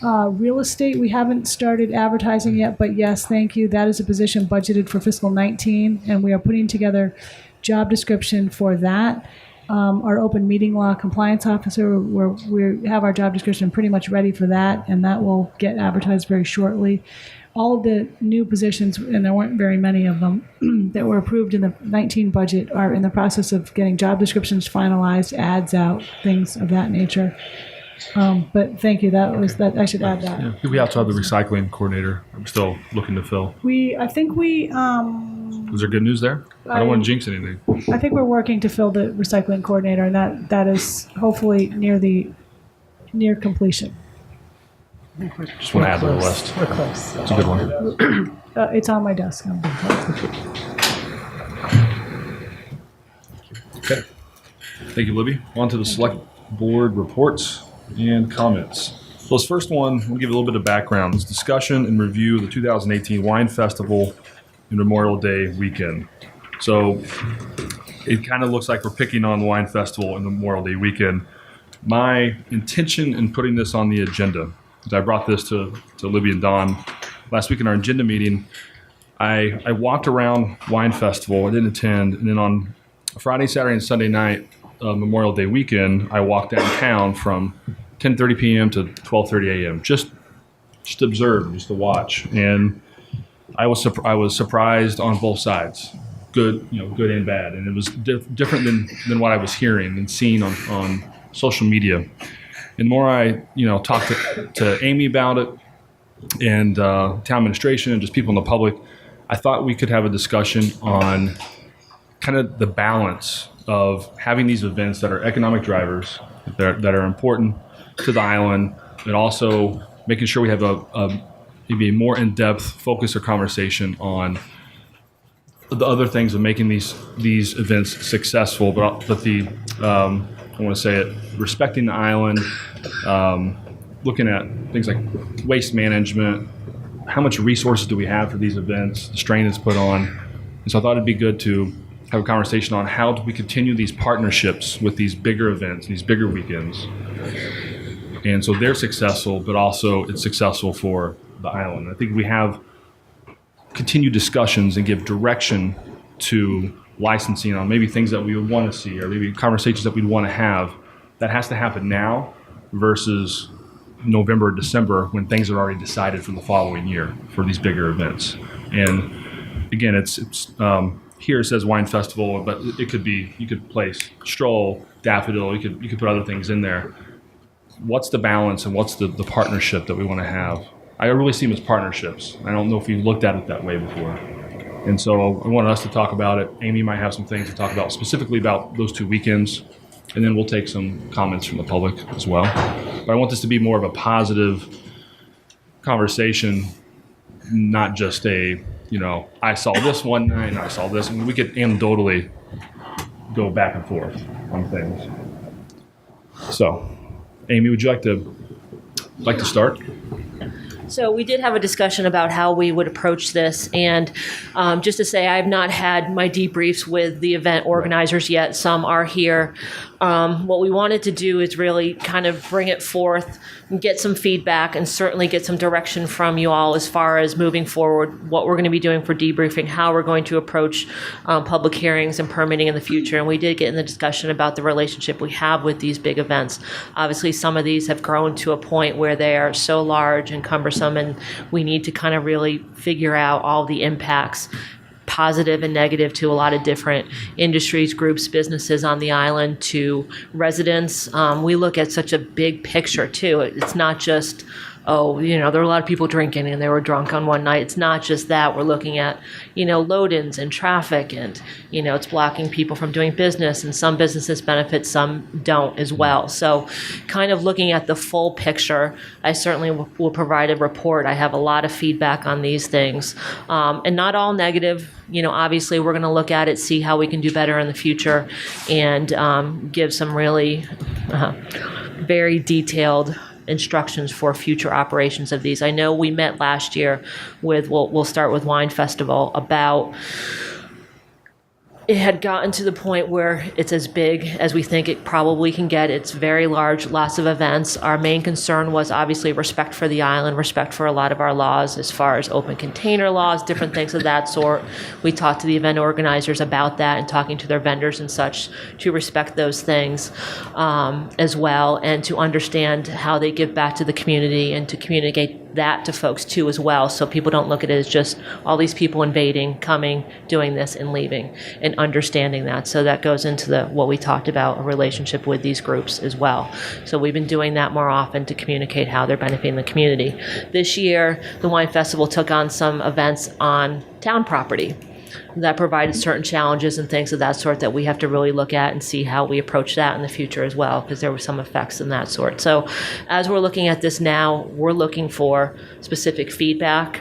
Real estate, we haven't started advertising yet, but yes, thank you. That is a position budgeted for fiscal 19, and we are putting together job description for that. Our open meeting law compliance officer, we have our job description pretty much ready for that, and that will get advertised very shortly. All of the new positions, and there weren't very many of them, that were approved in the 19 budget are in the process of getting job descriptions finalized, ads out, things of that nature. But thank you. That was that. I should add that. Yeah. We also have the recycling coordinator. I'm still looking to fill. I think we Was there good news there? I don't want to jinx anything. I think we're working to fill the recycling coordinator, and that is hopefully near completion. Just want to add to the list. We're close. It's a good one. It's on my desk. Okay. Thank you, Libby. On to the select board reports and comments. So this first one, we'll give you a little bit of background. This discussion and review of the 2018 Wine Festival and Memorial Day weekend. So it kind of looks like we're picking on the Wine Festival and Memorial Day weekend. My intention in putting this on the agenda, I brought this to Libby and Don last week in our agenda meeting. I walked around Wine Festival. I didn't attend. And then on Friday, Saturday, and Sunday night, Memorial Day weekend, I walked downtown from 10:30 p.m. to 12:30 a.m. Just observe, just to watch. And I was surprised on both sides, good and bad. And it was different than what I was hearing and seeing on social media. And the more I talked to Amy about it and town administration and just people in the public, I thought we could have a discussion on kind of the balance of having these events that are economic drivers that are important to the island, and also making sure we have maybe a more in-depth focus or conversation on the other things of making these events successful, but the I want to say it, respecting the island, looking at things like waste management, how much resources do we have for these events, the strain it's put on. And so I thought it'd be good to have a conversation on how do we continue these partnerships with these bigger events, these bigger weekends. And so they're successful, but also it's successful for the island. I think we have continued discussions and give direction to licensing on maybe things that we would want to see, or maybe conversations that we'd want to have. That has to happen now versus November or December when things are already decided for the following year for these bigger events. And again, it's here it says Wine Festival, but it could be, you could place Stroll, Daffodil, you could put other things in there. What's the balance and what's the partnership that we want to have? I really see them as partnerships. I don't know if you've looked at it that way before. And so I wanted us to talk about it. Amy might have some things to talk about specifically about those two weekends, and then we'll take some comments from the public as well. But I want this to be more of a positive conversation, not just I saw this one night and I saw this. I mean, we could anecdotally go back and forth on things. So, Amy, would you like to start? So we did have a discussion about how we would approach this, and just to say, I've not had my debriefs with the event organizers yet. Some are here. What we wanted to do is really kind of bring it forth and get some feedback, and certainly get some direction from you all as far as moving forward, what we're going to be doing for debriefing, how we're going to approach public hearings and permitting in the future. And we did get in the discussion about the relationship we have with these big events. Obviously, some of these have grown to a point where they are so large and cumbersome, and we need to kind of really figure out all the impacts, positive and negative, to a lot of different industries, groups, businesses on the island, to residents. We look at such a big picture too. It's not just, there were a lot of people drinking and they were drunk on one night. It's not just that. We're looking at, load-ins and traffic, and, it's blocking people from doing business, and some businesses benefit, some don't as well. So kind of looking at the full picture, I certainly will provide a report. I have a lot of feedback on these things, and not all negative. Obviously we're going to look at it, see how we can do better in the future, and give some really very detailed instructions for future operations of these. I know we met last year with, we'll start with Wine Festival, about it had gotten to the point where it's as big as we think it probably can get. It's very large, lots of events. Our main concern was obviously respect for the island, respect for a lot of our laws as far as open container laws, different things of that sort. We talked to the event organizers about that and talking to their vendors and such to respect those things as well, and to understand how they give back to the community and to communicate that to folks too as well, so people don't look at it as just all these people invading, coming, doing this and leaving, and understanding that. So that goes into what we talked about, a relationship with these groups as well. So we've been doing that more often to communicate how they're benefiting the community. This year, the Wine Festival took on some events on town property. that provided certain challenges and things of that sort that we have to really look at and see how we approach that in the future as well, because there were some effects in that sort. So as we're looking at this now, we're looking for specific feedback.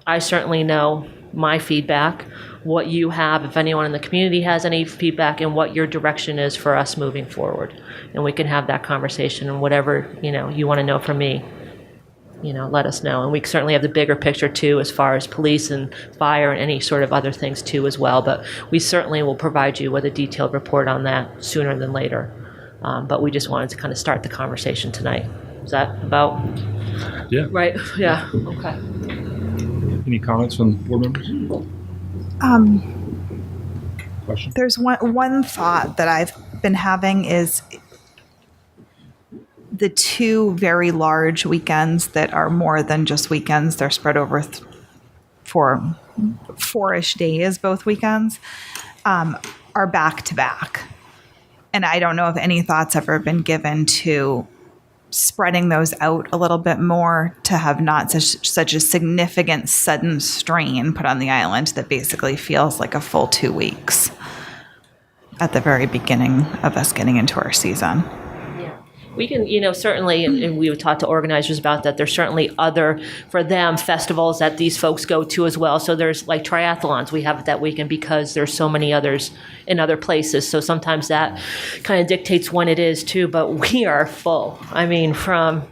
I certainly know my feedback, what you have, if anyone in the community has any feedback, and what your direction is for us moving forward. And we can have that conversation, and whatever, you want to know from me, let us know. And we certainly have the bigger picture too, as far as police and fire and any sort of other things too as well. But we certainly will provide you with a detailed report on that sooner than later. But we just wanted to kind of start the conversation tonight. Is that about? Yeah. Right. Yeah. Okay. Any comments from board members? Question? There's one thought that I've been having is the two very large weekends that are more than just weekends. They're spread over for 4-ish days, both weekends, are back to back. And I don't know if any thought's ever been given to spreading those out a little bit more to have not such a significant sudden strain put on the island that basically feels like a full 2 weeks at the very beginning of us getting into our season. We can, certainly, and we would talk to organizers about that. There's certainly other, for them, festivals that these folks go to as well. So there's like triathlons we have that weekend because there's so many others in other places. So sometimes that kind of dictates when it is too, but we are full. I mean, from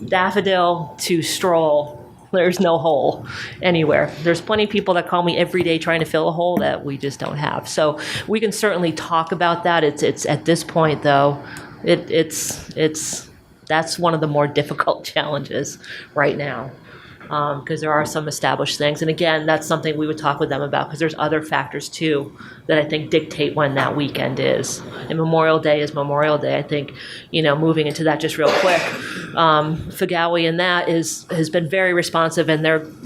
Daffodil to Stroll, there's no hole anywhere. There's plenty of people that call me every day trying to fill a hole that we just don't have. So we can certainly talk about that. It's at this point, though, that's one of the more difficult challenges right now, because there are some established things. And again, that's something we would talk with them about, because there's other factors too that I think dictate when that weekend is. And Memorial Day is Memorial Day. I think, moving into that just real quick, Fagawi and that has been very responsive, and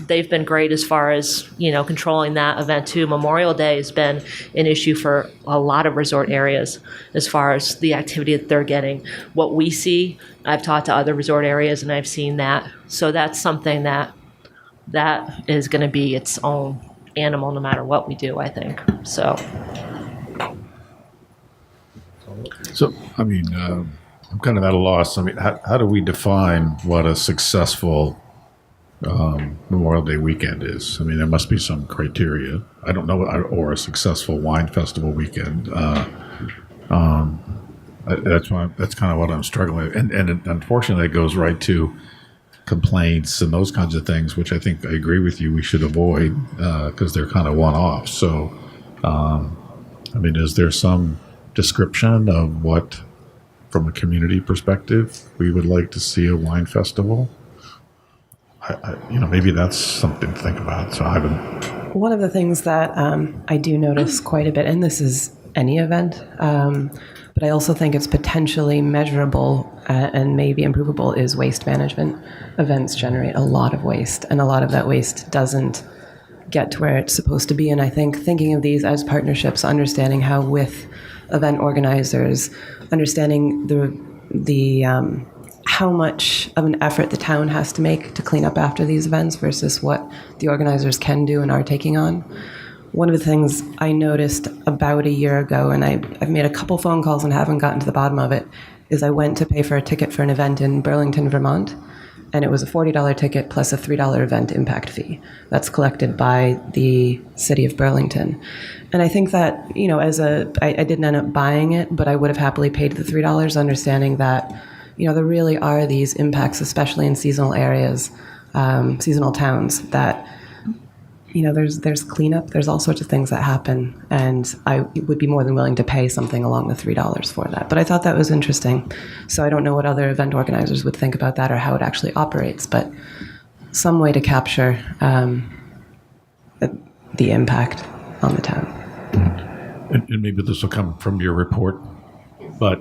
they've been great as far as, controlling that event too. Memorial Day has been an issue for a lot of resort areas as far as the activity that they're getting. What we see, I've talked to other resort areas and I've seen that. So that's something that is going to be its own animal no matter what we do, I think. So I mean, I'm kind of at a loss. I mean, how do we define what a successful Memorial Day weekend is? I mean, there must be some criteria. I don't know, or a successful wine festival weekend. That's kind of what I'm struggling with. And unfortunately, it goes right to complaints and those kinds of things, which I think I agree with you we should avoid because they're kind of one-off. So, I mean, is there some description of what, from a community perspective, we would like to see a wine festival? Maybe that's something to think about. So I haven't. One of the things that I do notice quite a bit, and this is any event, but I also think it's potentially measurable and maybe improvable, is waste management. Events generate a lot of waste, and a lot of that waste doesn't get to where it's supposed to be. And I think thinking of these as partnerships, understanding how with event organizers, understanding the how much of an effort the town has to make to clean up after these events versus what the organizers can do and are taking on. One of the things I noticed about a year ago, and I've made a couple phone calls and haven't gotten to the bottom of it, is I went to pay for a ticket for an event in Burlington, Vermont, and it was a $40 ticket plus a $3 event impact fee. That's collected by the city of Burlington. And I think that, I didn't end up buying it, but I would have happily paid the $3, understanding that, there really are these impacts, especially in seasonal areas, seasonal towns, that there's cleanup, there's all sorts of things that happen, and I would be more than willing to pay something along the $3 for that. But I thought that was interesting. So I don't know what other event organizers would think about that or how it actually operates, but some way to capture the impact on the town. And maybe this will come from your report, but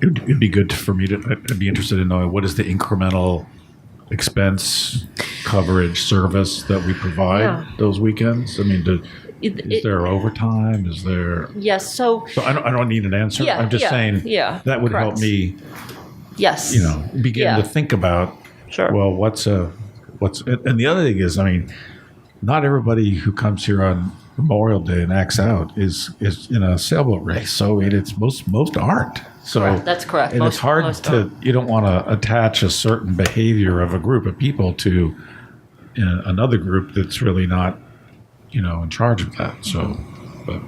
it'd be good for me I'd be interested in knowing what is the incremental expense, coverage, service that we provide those weekends. I mean, is there overtime? Is there? Yes. So I don't need an answer. I'm just saying that would help me. Yes. Begin to think about. Sure. Well, what's and the other thing is, I mean, not everybody who comes here on Memorial Day and acts out is in a sailboat race. So it's most aren't. So Correct. That's correct. And it's hard to, you don't want to attach a certain behavior of a group of people to another group that's really not, in charge of that. So, but.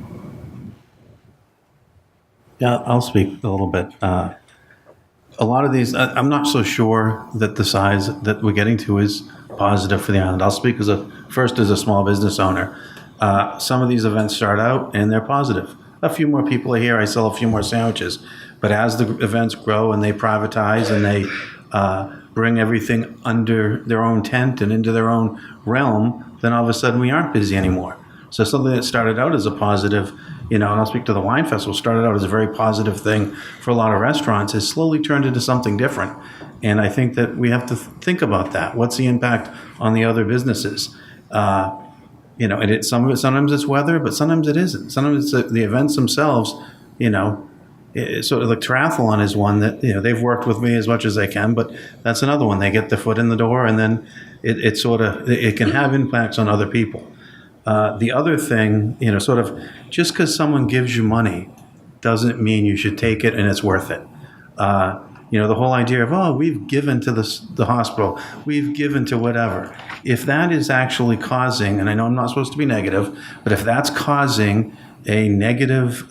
Yeah, I'll speak a little bit. A lot of these, I'm not so sure that the size that we're getting to is positive for the island. I'll speak as a small business owner. Some of these events start out and they're positive. A few more people are here. I sell a few more sandwiches. But as the events grow and they privatize and they bring everything under their own tent and into their own realm, then all of a sudden we aren't busy anymore. So something that started out as a positive, and I'll speak to the wine festival, started out as a very positive thing for a lot of restaurants, has slowly turned into something different. And I think that we have to think about that. What's the impact on the other businesses? And sometimes it's weather, but sometimes it isn't. Sometimes it's the events themselves, sort of like triathlon is one that, they've worked with me as much as they can, but that's another one. They get their foot in the door and then it can have impacts on other people. The other thing, sort of just because someone gives you money doesn't mean you should take it and it's worth it. The whole idea of, we've given to the hospital, we've given to whatever. If that is actually causing, and I know I'm not supposed to be negative, but if that's causing a negative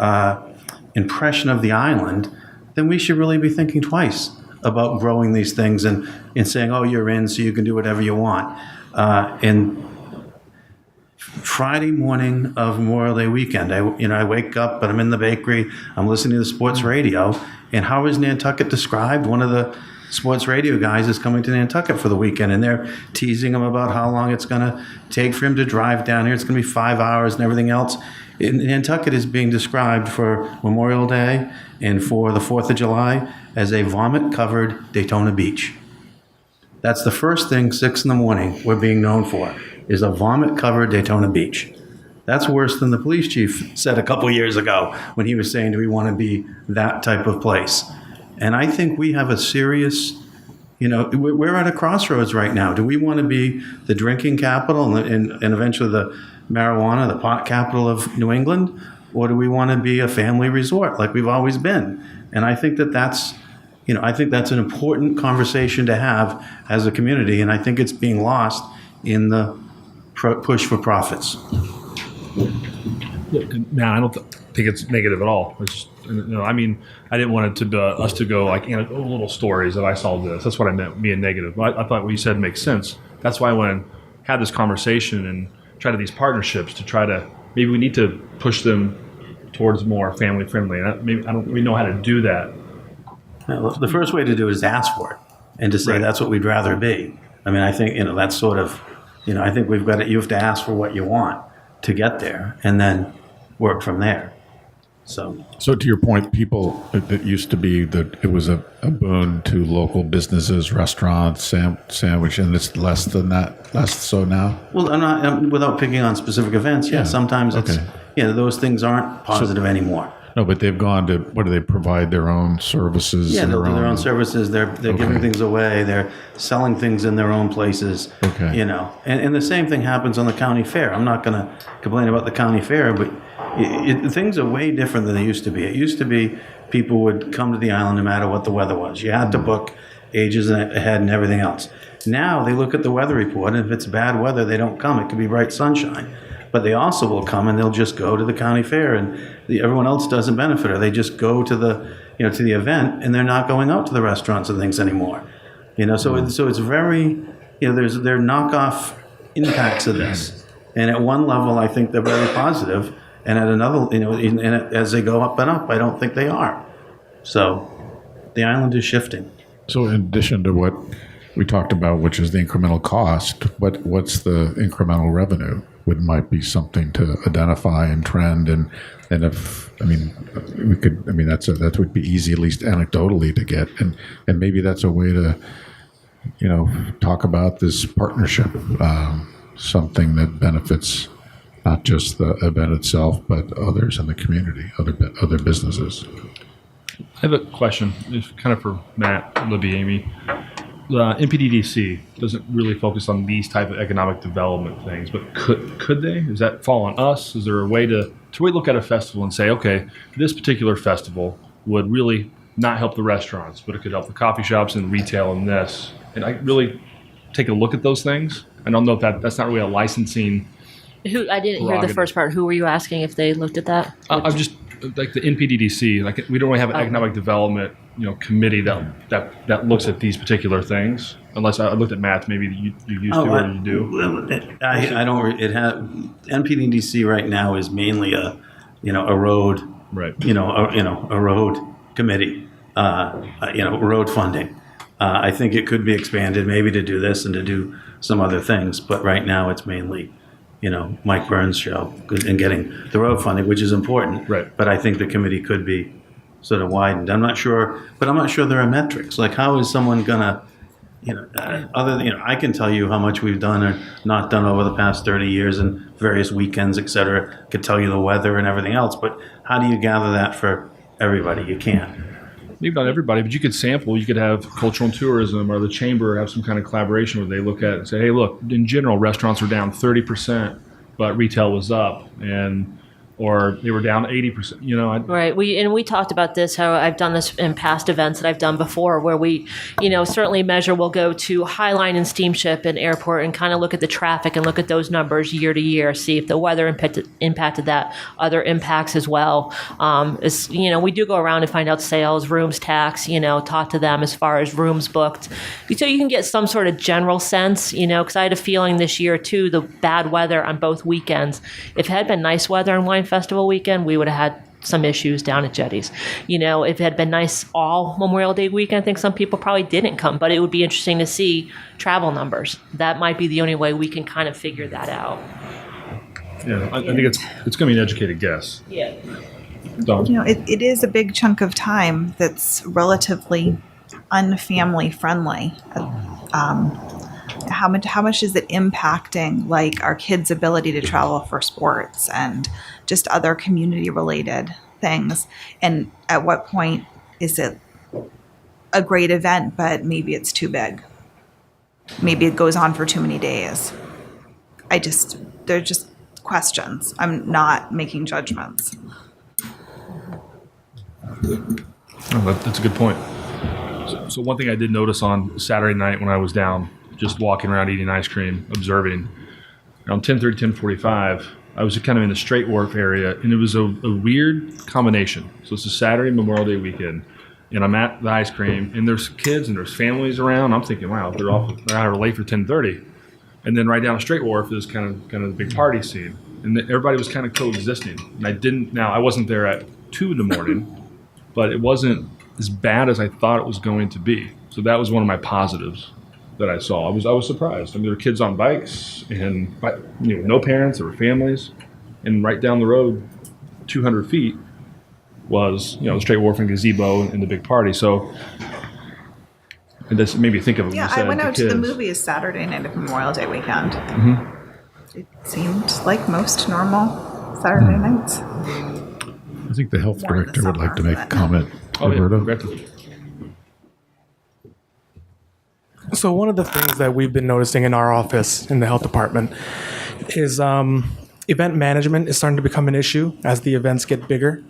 impression of the island, then we should really be thinking twice about growing these things and saying, you're in, so you can do whatever you want. And Friday morning of Memorial Day weekend, I wake up, but I'm in the bakery, I'm listening to the sports radio, and how is Nantucket described? One of the sports radio guys is coming to Nantucket for the weekend, and they're teasing him about how long it's going to take for him to drive down here. It's going to be 5 hours and everything else. Nantucket is being described for Memorial Day and for the 4th of July as a vomit-covered Daytona Beach. That's the first thing, 6 in the morning, we're being known for, is a vomit-covered Daytona Beach. That's worse than the police chief said a couple years ago when he was saying, do we want to be that type of place? And I think we have a serious, we're at a crossroads right now. Do we want to be the drinking capital and eventually the marijuana, the pot capital of New England? Or do we want to be a family resort like we've always been? And I think that's an important conversation to have as a community. And I think it's being lost in the push for profits. No, I don't think it's negative at all. It's just, I didn't want it to us to go like little stories that I saw this. That's what I meant being negative. I thought what you said makes sense. That's why I want to have this conversation and try to these partnerships to try to maybe we need to push them towards more family friendly. Maybe I don't really know how to do that. Well, the first way to do it is ask for it and to say that's what we'd rather be. I think that's sort of I think we've got you have to ask for what you want to get there and then work from there. So to your point, people, it used to be that it was a boon to local businesses, restaurants, sandwich, and it's less than that, less so now? Well, without picking on specific events, sometimes it's, those things aren't positive anymore. No, but they've gone to, what do they provide, their own services? Yeah, they'll do their own services. They're giving things away. They're selling things in their own places. Okay. And the same thing happens on the county fair. I'm not going to complain about the county fair, but things are way different than they used to be. It used to be people would come to the island no matter what the weather was. You had to book ages ahead and everything else. Now they look at the weather report, and if it's bad weather, they don't come. It could be bright sunshine. But they also will come and they'll just go to the county fair, and everyone else doesn't benefit, or they just go to the event and they're not going out to the restaurants and things anymore. So it's very, there are knockoff impacts of this. And at one level, I think they're very positive, and at another, as they go up and up, I don't think they are. So the island is shifting. So in addition to what we talked about, which is the incremental cost, what's the incremental revenue? Might be something to identify and trend, and if we could, that would be easy, at least anecdotally, to get, and maybe that's a way to, talk about this partnership, something that benefits not just the event itself, but others in the community, other businesses. I have a question, kind of for Matt, Libby, Amy. NPDDC doesn't really focus on these type of economic development things, but could they? Does that fall on us? Is there a way to we look at a festival and say, okay, this particular festival would really not help the restaurants, but it could help the coffee shops and retail and this, and I really take a look at those things. I don't know if that's not really a licensing. Who I didn't hear the first part. Who were you asking if they looked at that? I'm just like the NPDDC. Like we don't really have an economic development, committee that looks at these particular things. Unless I looked at Matt, maybe you used to or you do. I don't. It has NPDDC right now is mainly a road, right? A road committee, road funding. I think it could be expanded maybe to do this and to do some other things, but right now it's mainly, Mike Burns' show and getting the road funding, which is important. Right. But I think the committee could be sort of widened. I'm not sure there are metrics. Like, how is someone gonna, I can tell you how much we've done or not done over the past 30 years and various weekends, et cetera. Could tell you the weather and everything else, but how do you gather that for everybody? You can't. Maybe not everybody, but you could sample. You could have cultural and tourism or the chamber have some kind of collaboration where they look at it and say, hey, look, in general, restaurants are down 30%, but retail was up, or they were down 80%. Right. We talked about this, how I've done this in past events that I've done before where we, certainly measure, we'll go to Highline and Steamship and Airport and kind of look at the traffic and look at those numbers year to year, see if the weather impacted that, other impacts as well. We do go around and find out sales, rooms tax, talk to them as far as rooms booked. So you can get some sort of general sense, because I had a feeling this year too, the bad weather on both weekends. If it had been nice weather on Wine Festival weekend, we would have had some issues down at Jetties. If it had been nice all Memorial Day weekend, I think some people probably didn't come, but it would be interesting to see travel numbers. That might be the only way we can kind of figure that out. Yeah, I think it's going to be an educated guess. Yeah. It is a big chunk of time that's relatively unfamily friendly. How much is it impacting like our kids' ability to travel for sports and just other community related things? And at what point is it a great event, but maybe it's too big? Maybe it goes on for too many days. They're just questions. I'm not making judgments. That's a good point. So one thing I did notice on Saturday night when I was down, just walking around eating ice cream, observing, around 10:30, 10:45, I was kind of in the Straight Wharf area, and it was a weird combination. So it's a Saturday Memorial Day weekend, and I'm at the ice cream, and there's kids and there's families around. I'm thinking, wow, they're out late for 10:30, and then right down the Straight Wharf is kind of the big party scene, and everybody was kind of coexisting. And I wasn't there at 2 in the morning, but it wasn't as bad as I thought it was going to be. So that was one of my positives that I saw. I was surprised. I mean, there were kids on bikes and no parents. There were families, and right down the road, 200 feet was the Straight Wharf and gazebo and the big party. So and this made me think of it. Yeah, I went out to the movies Saturday night of Memorial Day weekend. Mm-hmm. It seemed like most normal Saturday nights. I think the health director would like to make a comment. Roberto? So one of the things that we've been noticing in our office in the health department is event management is starting to become an issue as the events get bigger.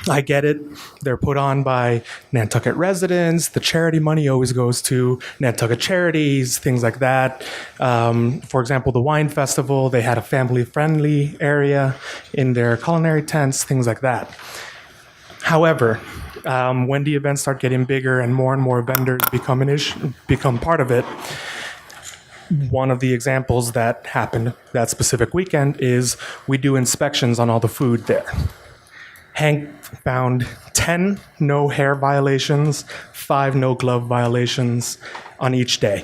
I get it. They're put on by Nantucket residents. The charity money always goes to Nantucket charities, things like that. For example, the Wine Festival, they had a family-friendly area in their culinary tents, things like that. However, when the events start getting bigger and more vendors become part of it, one of the examples that happened that specific weekend is we do inspections on all the food there. Hank found 10 no hair violations, 5 no glove violations on each day.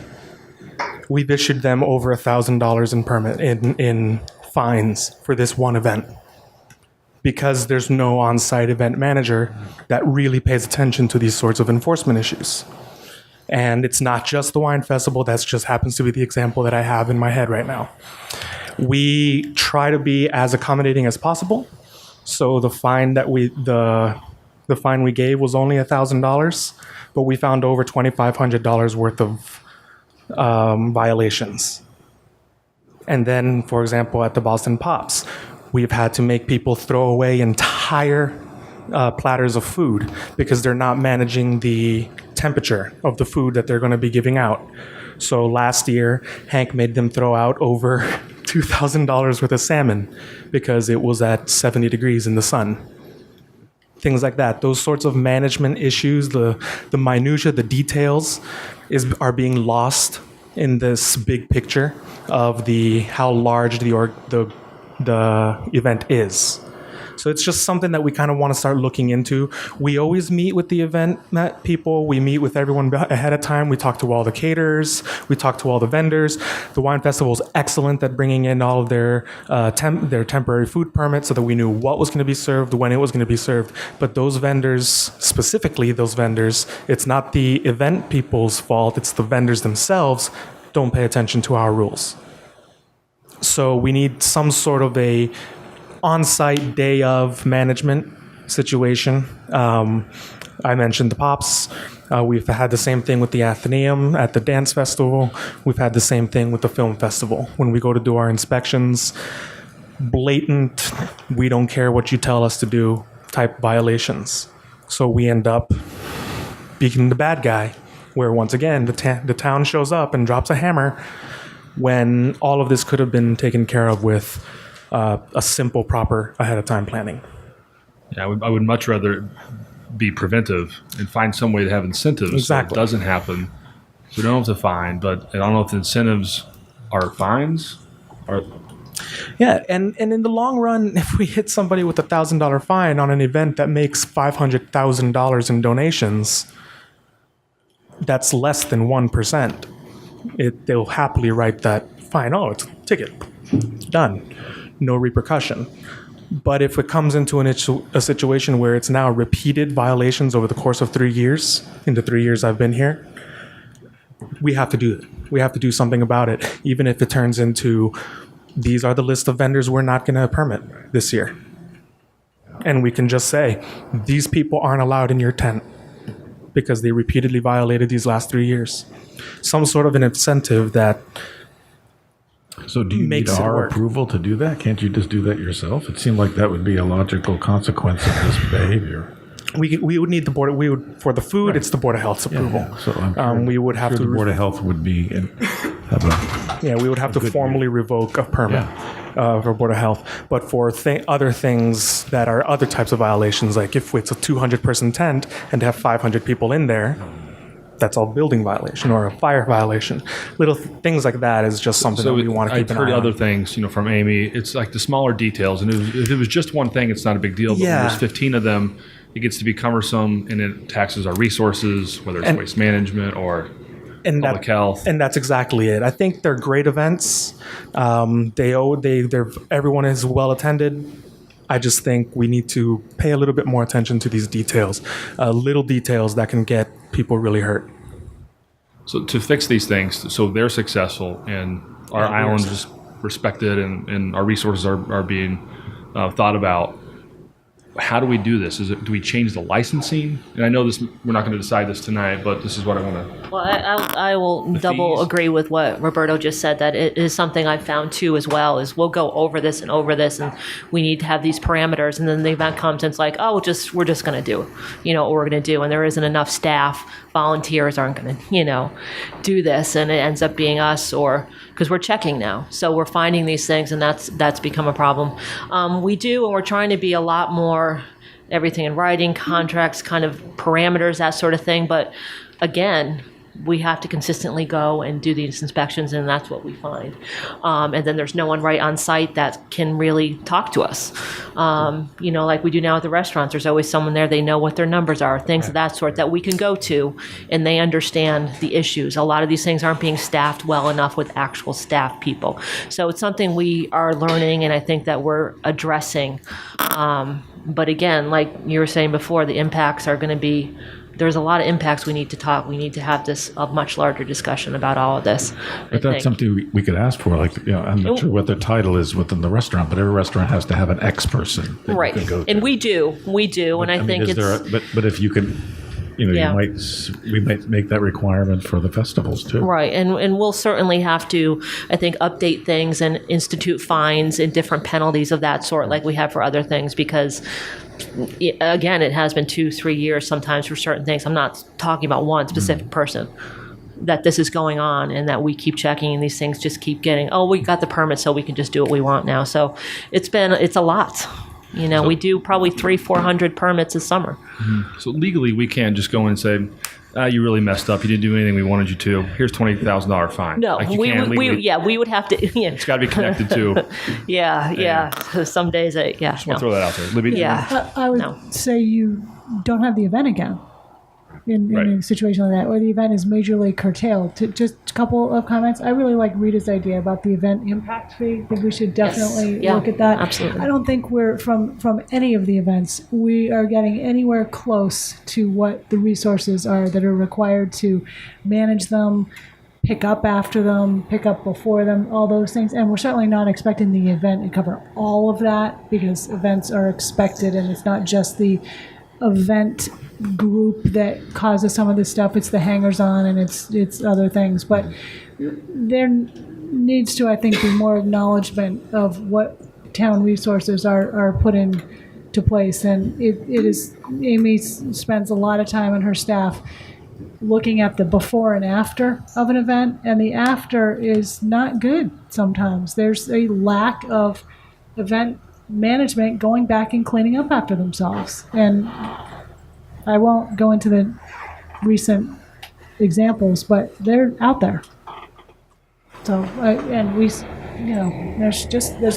We've issued them over $1,000 in fines for this one event, because there's no on-site event manager that really pays attention to these sorts of enforcement issues. And it's not just the Wine Festival, that just happens to be the example that I have in my head right now. We try to be as accommodating as possible. So the fine that the The fine we gave was only $1,000, but we found over $2,500 worth of violations. And then, for example, at the Boston Pops, we've had to make people throw away entire platters of food because they're not managing the temperature of the food that they're going to be giving out. So last year, Hank made them throw out over $2,000 worth of salmon because it was at 70 degrees in the sun. Things like that. Those sorts of management issues, the minutia, the details, are being lost in this big picture of how large the event is. So it's just something that we kind of want to start looking into. We always meet with the event people. We meet with everyone ahead of time. We talk to all the caterers. We talk to all the vendors. The wine festival is excellent at bringing in all of their temporary food permits so that we knew what was going to be served, when it was going to be served. But those vendors, specifically those vendors, it's not the event people's fault. It's the vendors themselves don't pay attention to our rules. So we need some sort of a on-site day of management situation. I mentioned the Pops. We've had the same thing with the Athenaeum at the dance festival. We've had the same thing with the film festival. When we go to do our inspections, blatant, we don't care what you tell us to do type violations. So we end up being the bad guy, where once again, the town shows up and drops a hammer when all of this could have been taken care of with a simple, proper ahead of time planning. Yeah, I would much rather be preventive and find some way to have incentives Exactly. so it doesn't happen. We don't have to fine, but I don't know if the incentives are fines or. Yeah, and in the long run, if we hit somebody with $1,000 fine on an event that makes $500,000 in donations, that's less than 1%. They'll happily write that fine. Oh, it's a ticket. Done. No repercussion. But if it comes into a situation where it's now repeated violations over the course of 3 years, in the 3 years I've been here, we have to do it. We have to do something about it, even if it turns into these are the list of vendors we're not going to permit this year. And we can just say, these people aren't allowed in your tent because they repeatedly violated these last 3 years. Some sort of an incentive that So do you need our approval to do that? Can't you just do that yourself? It seemed like that would be a logical consequence of this behavior. We would need the board. We would for the food. Right. It's the Board of Health's approval. Yeah. So I'm sure, we would have to. The Board of Health would be. We would have to formally revoke a permit for Board of Health. But for other things that are other types of violations, like if it's a 200-person tent and to have 500 people in there, that's all building violation or a fire violation. Little things like that is just something that we want to keep an eye on. I've heard other things, from Amy. It's like the smaller details, and if it was just one thing, it's not a big deal. But when there's 15 of them, it gets to be cumbersome, and it taxes our resources, whether it's waste management or public health. And that's exactly it. I think they're great events. Everyone is well attended. I just think we need to pay a little bit more attention to these details, little details that can get people really hurt. So to fix these things, so they're successful and our island is respected and our resources are being thought about, how do we do this? Do we change the licensing? And I know this, we're not going to decide this tonight, but this is what I want to. Well, I will double agree with what Roberto just said, that it is something I've found too as well, is we'll go over this, and we need to have these parameters, and then the event comes and it's like, oh, we're just going to do, what we're going to do, and there isn't enough staff, volunteers aren't going to, do this, and it ends up being us, or because we're checking now, so we're finding these things, and that's become a problem. We do, and we're trying to be a lot more everything in writing, contracts, kind of parameters, that sort of thing. But again, we have to consistently go and do these inspections, and that's what we find. And then there's no one right on site that can really talk to us. Like we do now at the restaurants, there's always someone there, they know what their numbers are, things of that sort that we can go to, and they understand the issues. A lot of these things aren't being staffed well enough with actual staff people. So it's something we are learning, and I think that we're addressing. But again, like you were saying before, the impacts are going to be there's a lot of impacts we need to talk. We need to have a much larger discussion about all of this. But that's something we could ask for. Like, I'm not sure what the title is within the restaurant, but every restaurant has to have an X person that right. you can go to. And we do, and I think it's. But if you can, we might make that requirement for the festivals too. Right, and we'll certainly have to, I think, update things and institute fines and different penalties of that sort, like we have for other things, because again, it has been 2-3 years sometimes for certain things. I'm not talking about one specific person that this is going on, and that we keep checking, and these things just keep getting, we got the permit, so we can just do what we want now. So it's a lot. We do probably 300-400 permits a summer. Mm-hmm. So legally, we can't just go in and say, you really messed up. You didn't do anything we wanted you to. Here's $20,000 fine. No, like we would have to. Yeah. It's got to be connected to. yeah. Some days, Just want to throw that out there. Libby, I would say you don't have the event again in a situation like that, where the event is majorly curtailed. Just a couple of comments. I really like Rita's idea about the event impact fee. I think we should definitely look at that. Absolutely. I don't think we're, from any of the events, we are getting anywhere close to what the resources are that are required to manage them, pick up after them, pick up before them, all those things. And we're certainly not expecting the event to cover all of that, because events are expected, and it's not just the event group that causes some of this stuff. It's the hangers-on, and it's other things. But there needs to, I think, be more acknowledgement of what town resources are put into place. And it is, Amy spends a lot of time on her staff looking at the before and after of an event, and the after is not good sometimes. There's a lack of event management going back and cleaning up after themselves. And I won't go into the recent examples, but they're out there. So, there's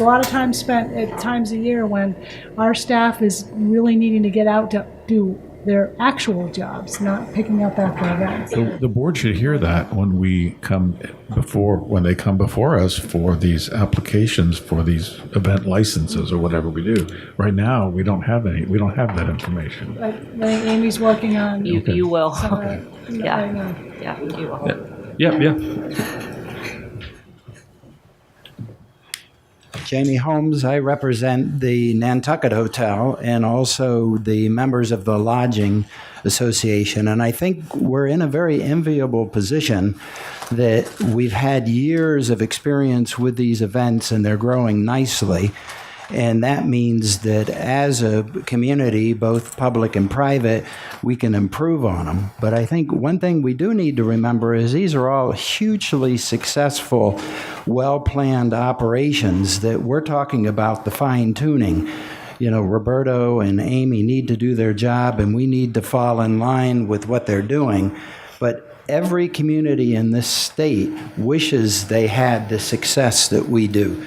a lot of time spent at times a year when our staff is really needing to get out to do their actual jobs, not picking up after events. The board should hear that when they come before us for these applications for these event licenses or whatever we do. Right now, we don't have that information. I think Amy's working on. You will. Yeah, you will. Yeah. Jamie Holmes, I represent the Nantucket Hotel and also the members of the Lodging Association. And I think we're in a very enviable position that we've had years of experience with these events, and they're growing nicely. And that means that as a community, both public and private, we can improve on them. But I think one thing we do need to remember is these are all hugely successful, well-planned operations that we're talking about the fine-tuning. Roberto and Amy need to do their job, and we need to fall in line with what they're doing. But every community in this state wishes they had the success that we do.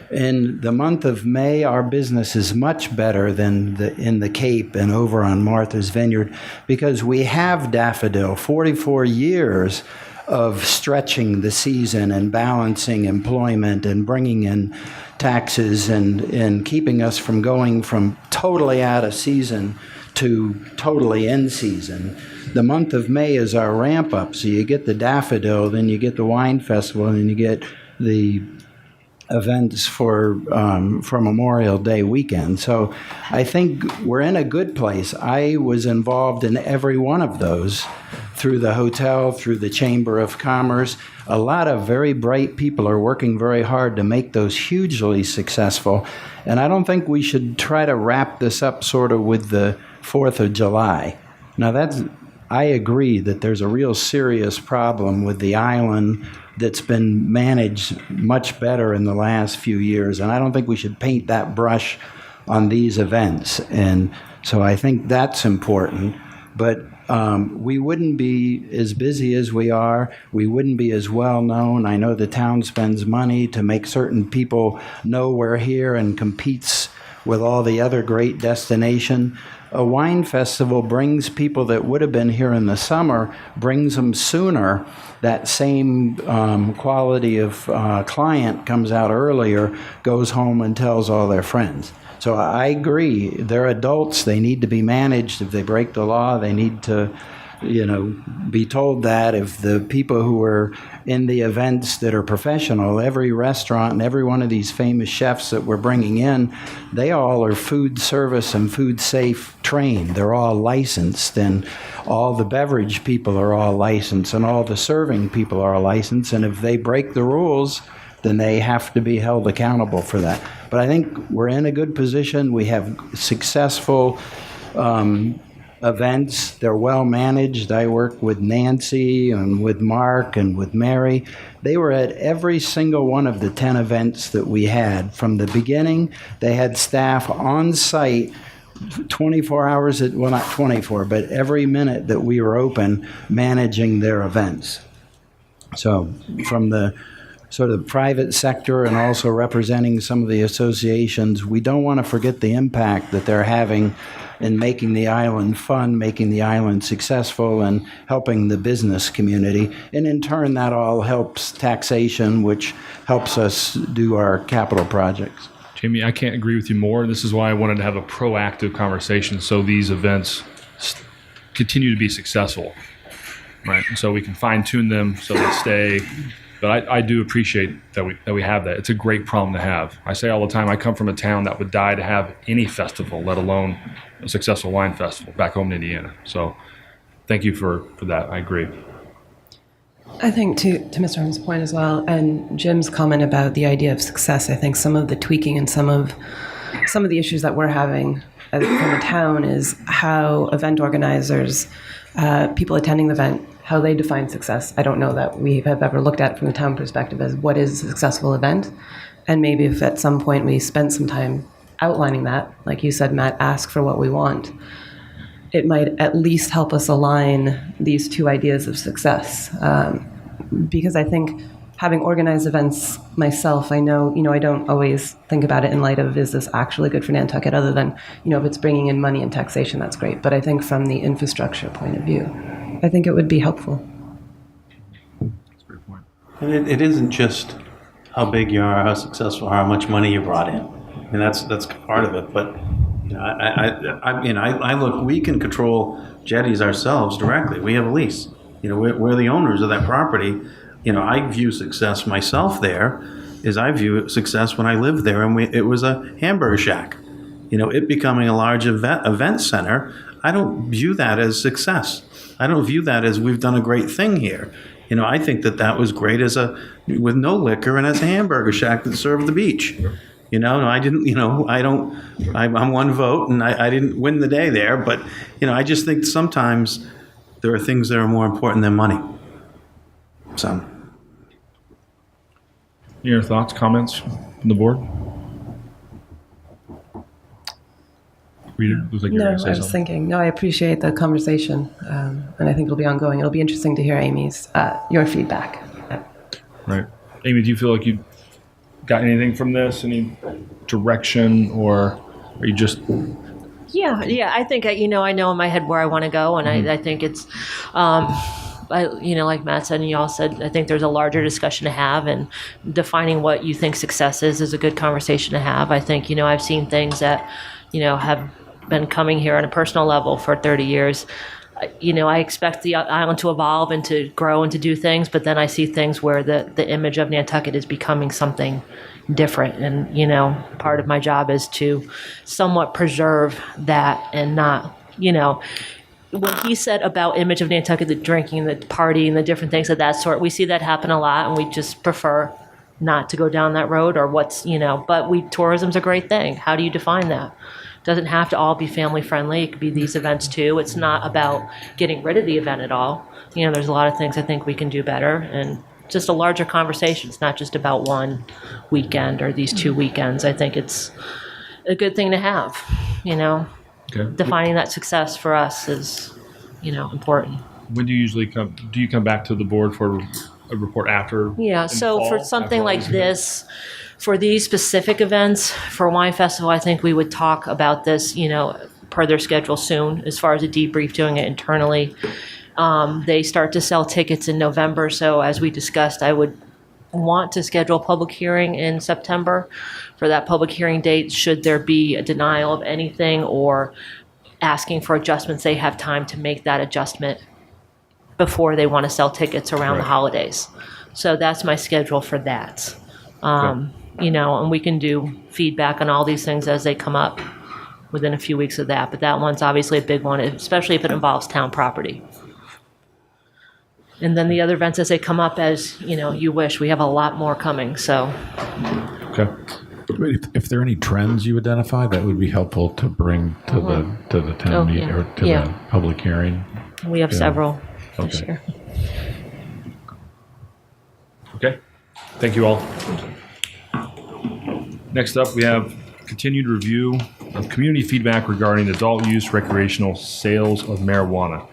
In the month of May, our business is much better than in the Cape and over on Martha's Vineyard, because we have Daffodil, 44 years of stretching the season and balancing employment and bringing in taxes and keeping us from going from totally out of season to totally in season. The month of May is our ramp up. So you get the Daffodil, then you get the wine festival, and then you get the events for Memorial Day weekend. So I think we're in a good place. I was involved in every one of those through the hotel, through the Chamber of Commerce. A lot of very bright people are working very hard to make those hugely successful. And I don't think we should try to wrap this up sort of with the 4th of July. Now I agree that there's a real serious problem with the island that's been managed much better in the last few years. And I don't think we should paint that brush on these events. And so I think that's important. But we wouldn't be as busy as we are. We wouldn't be as well known. I know the town spends money to make certain people know we're here and competes with all the other great destinations. A wine festival brings people that would have been here in the summer, brings them sooner. That same quality of client comes out earlier, goes home and tells all their friends. So I agree. They're adults. They need to be managed. If they break the law, they need to, be told that. If the people who are in the events that are professional, every restaurant and every one of these famous chefs that we're bringing in, they all are food service and food safe trained. They're all licensed, and all the beverage people are all licensed, and all the serving people are licensed. And if they break the rules, then they have to be held accountable for that. But I think we're in a good position. We have successful events. They're well managed. I work with Nancy and with Mark and with Mary. They were at every single one of the 10 events that we had. From the beginning, they had staff on site 24 hours, well, not 24, but every minute that we were open, managing their events. So from the sort of private sector and also representing some of the associations, we don't want to forget the impact that they're having in making the island fun, making the island successful, and helping the business community. And in turn, that all helps taxation, which helps us do our capital projects. Jamie, I can't agree with you more. This is why I wanted to have a proactive conversation so these events continue to be successful, right? And so we can fine tune them so they stay. But I do appreciate that we have that. It's a great problem to have. I say all the time, I come from a town that would die to have any festival, let alone a successful wine festival back home in Indiana. So thank you for that. I agree. I think to Mr. Holmes' point as well, and Jim's comment about the idea of success, I think some of the tweaking and some of the issues that we're having from the town is how event organizers, people attending the event, how they define success. I don't know that we have ever looked at it from the town perspective as what is a successful event. And maybe if at some point we spent some time outlining that, like you said, Matt, ask for what we want, it might at least help us align these two ideas of success. Because I think having organized events myself, I know, I don't always think about it in light of, is this actually good for Nantucket, other than, if it's bringing in money and taxation, that's great. But I think from the infrastructure point of view, I think it would be helpful. And it isn't just how big you are, how successful, how much money you brought in. I mean, that's part of it. But I look. We can control jetties ourselves directly. We have a lease. We're the owners of that property. I view success myself there is I view success when I lived there, and it was a hamburger shack. It becoming a large event center. I don't view that as success. I don't view that as we've done a great thing here. I think that was great with no liquor and as a hamburger shack that served the beach. I didn't, I'm one vote and I didn't win the day there, but, I just think sometimes there are things that are more important than money. So. Your thoughts, comments from the board? Reader, looks like you're No, going to say I was something. thinking, I appreciate the conversation, and I think it'll be ongoing. It'll be interesting to hear Amy's, your feedback. Right. Amy, do you feel like you got anything from this? Any direction, or are you just... Yeah. I think, I know in my head where I want to go, and I think it's, like Matt said and you all said, I think there's a larger discussion to have, and defining what you think success is a good conversation to have. I think, I've seen things that, have been coming here on a personal level for 30 years. I expect the island to evolve and to grow and to do things, but then I see things where the image of Nantucket is becoming something different. And, part of my job is to somewhat preserve that and not, what he said about image of Nantucket, the drinking, the party, and the different things of that sort, we see that happen a lot, and we just prefer not to go down that road, or but tourism's a great thing. How do you define that? Doesn't have to all be family friendly. It could be these events too. It's not about getting rid of the event at all. There's a lot of things I think we can do better, and just a larger conversation. It's not just about one weekend or these 2 weekends. I think it's a good thing to have, Okay. Defining that success for us is, important. When do you usually come? Do you come back to the board for a report after? Yeah, in so fall, for something after all like these events? this, for these specific events, for Wine Festival, I think we would talk about this, per their schedule soon, as far as a debrief, doing it internally. They start to sell tickets in November, so as we discussed, I would want to schedule a public hearing in September. For that public hearing date, should there be a denial of anything or asking for adjustments, they have time to make that adjustment before they want to sell tickets around the holidays. So that's my schedule for that. You know, and we can do feedback on all these things as they come up within a few weeks of that. But that one's obviously a big one, especially if it involves town property. And then the other events as they come up, as you know, you wish. We have a lot more coming. So. Okay. If there are any trends you identify, that would be helpful to bring to the town meeting or to the public hearing. We have several this Okay. year. Okay. Thank you all. Next up, we have continued review of community feedback regarding adult use recreational sales of marijuana.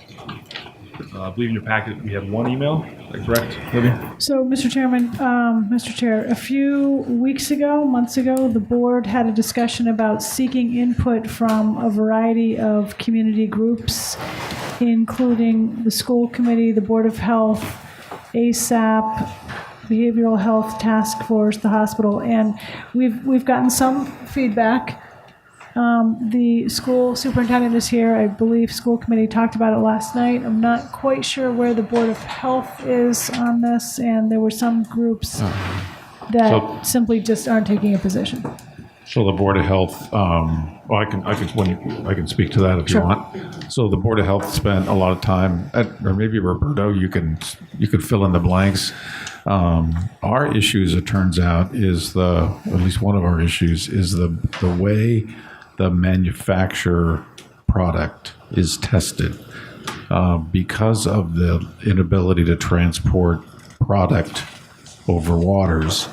I believe in your packet we have one email. Is that correct, Libby? So, Mr. Chairman, Mr. Chair, a few months ago, the board had a discussion about seeking input from a variety of community groups, including the school committee, the Board of Health, ASAP, Behavioral Health Task Force, the hospital, and we've gotten some feedback. The school superintendent is here. I believe school committee talked about it last night. I'm not quite sure where the Board of Health is on this, and there were some groups that simply just aren't taking a position. So the Board of Health, I can speak to that if you want. So the Board of Health spent a lot of time, or maybe Roberto, you can fill in the blanks. Our issues, it turns out, is at least one of our issues is the way the manufacturer product is tested. Because of the inability to transport product over waters,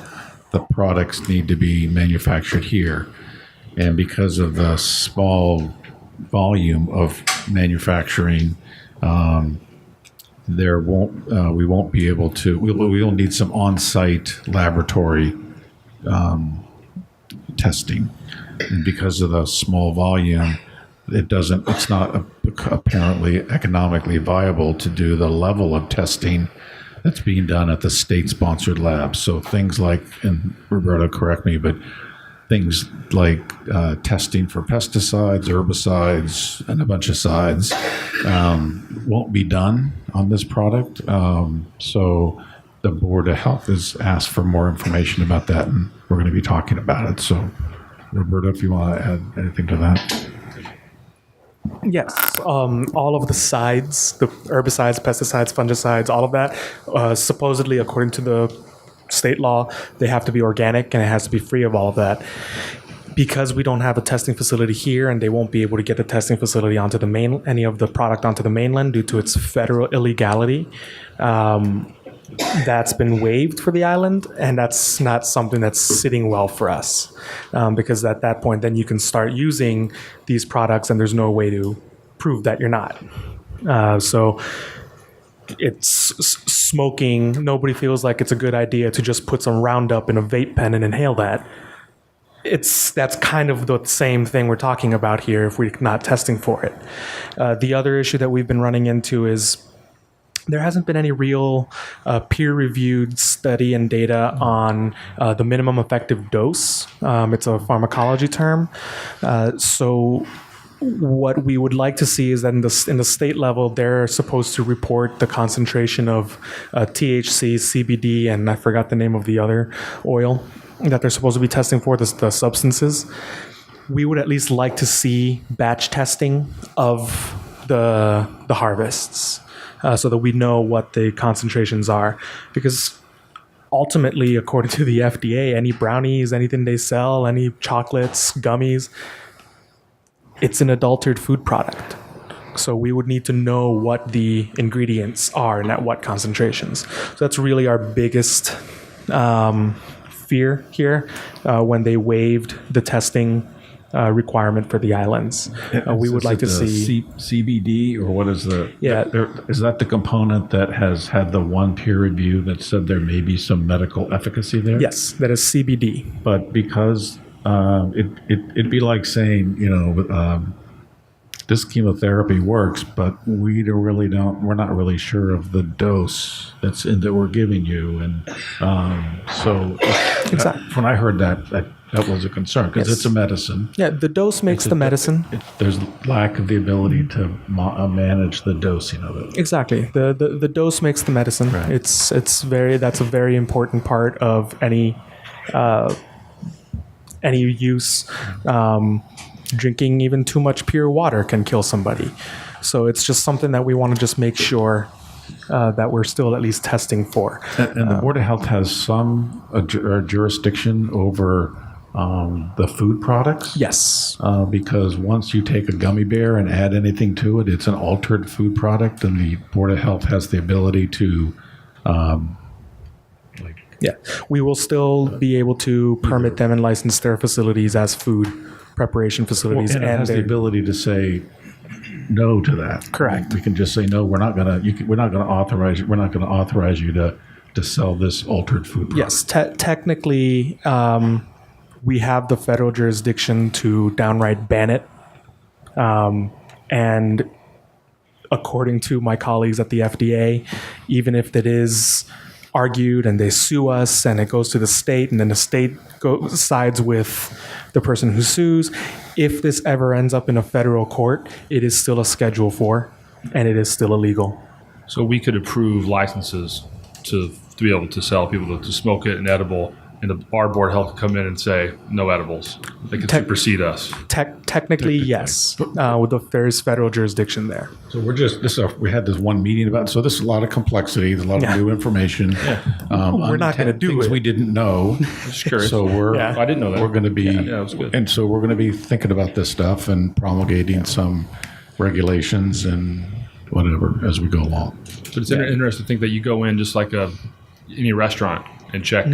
the products need to be manufactured here. And because of the small volume of manufacturing, we won't be able to, we'll need some on-site laboratory testing. And because of the small volume, it's not apparently economically viable to do the level of testing that's being done at the state-sponsored labs. So things like, and Roberta, correct me, but things like testing for pesticides, herbicides, and a bunch of sides won't be done on this product. So the Board of Health has asked for more information about that, and we're going to be talking about it. So, Roberta, if you want to add anything to that. Yes, all of the sides, the herbicides, pesticides, fungicides, all of that, supposedly according to the state law, they have to be organic and it has to be free of all of that. Because we don't have a testing facility here and they won't be able to get the testing facility onto the any of the product onto the mainland due to its federal illegality, that's been waived for the island, and that's not something that's sitting well for us, because at that point then you can start using these products and there's no way to prove that you're not. So it's smoking. Nobody feels like it's a good idea to just put some Roundup in a vape pen and inhale that. That's kind of the same thing we're talking about here if we're not testing for it. The other issue that we've been running into is there hasn't been any real peer-reviewed study and data on the minimum effective dose. It's a pharmacology term. So what we would like to see is that in the state level, they're supposed to report the concentration of THC, CBD, and I forgot the name of the other oil that they're supposed to be testing for, the substances. We would at least like to see batch testing of the harvests so that we know what the concentrations are. Because ultimately, according to the FDA, any brownies, anything they sell, any chocolates, gummies, it's an adulterated food product. So we would need to know what the ingredients are and at what concentrations. So that's really our biggest fear here when they waived the testing requirement for the islands. We would like to see CBD, or what is the? Yeah, is that the component that has had the one peer review that said there may be some medical efficacy there? Yes, that is CBD. But because it'd be like saying, this chemotherapy works, but we're not really sure of the dose that we're giving you. And when I heard that was a concern because it's a medicine. Yeah, the dose makes the medicine. There's lack of the ability to manage the dose, Exactly. The dose makes the medicine. Right. That's a very important part of any use. Drinking even too much pure water can kill somebody. So it's just something that we want to just make sure that we're still at least testing for. And the Board of Health has some jurisdiction over the food products? Yes. Because once you take a gummy bear and add anything to it, it's an altered food product, and the Board of Health has the ability to yeah, we will still be able to permit them and license their facilities as food preparation facilities, and it has the ability to say no to that. Correct. We can just say no. We're not going to authorize you to sell this altered food product. Yes, technically, we have the federal jurisdiction to downright ban it, and according to my colleagues at the FDA, even if it is argued and they sue us and it goes to the state and then the state sides with the person who sues, if this ever ends up in a federal court, it is still a Schedule 4 and it is still illegal. So we could approve licenses to be able to sell people to smoke it and edible, and our Board of Health could come in and say no edibles. They could supersede us. Technically, yes. There is federal jurisdiction there. So we had this one meeting about. So this is a lot of complexity, there's a lot of new information. We're not going to do things it. we didn't know. Just curious. So I didn't know that. We're going to be, that was good. And so we're going to be thinking about this stuff and promulgating some regulations and whatever as we go along. But it's interesting to think that you go in just like any restaurant and check.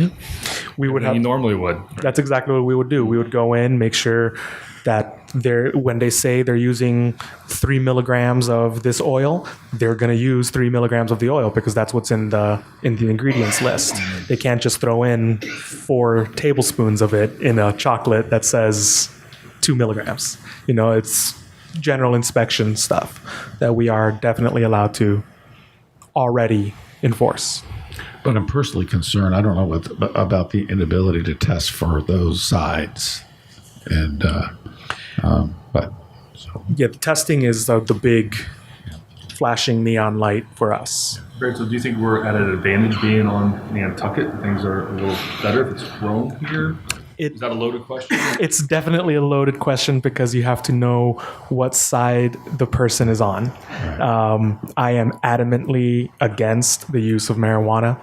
We would have. You normally would. That's exactly what we would do. We would go in, make sure that when they say they're using 3 milligrams of this oil, they're going to use 3 milligrams of the oil because that's what's in the ingredients list. They can't just throw in 4 tablespoons of it in a chocolate that says 2 milligrams. It's general inspection stuff that we are definitely allowed to already enforce. But I'm personally concerned. I don't know about the inability to test for those sides, and the testing is the big flashing neon light for us. Great. So do you think we're at an advantage being on Nantucket? Things are a little better if it's grown here? Is that a loaded question? It's definitely a loaded question because you have to know what side the person is on. Right. I am adamantly against the use of marijuana.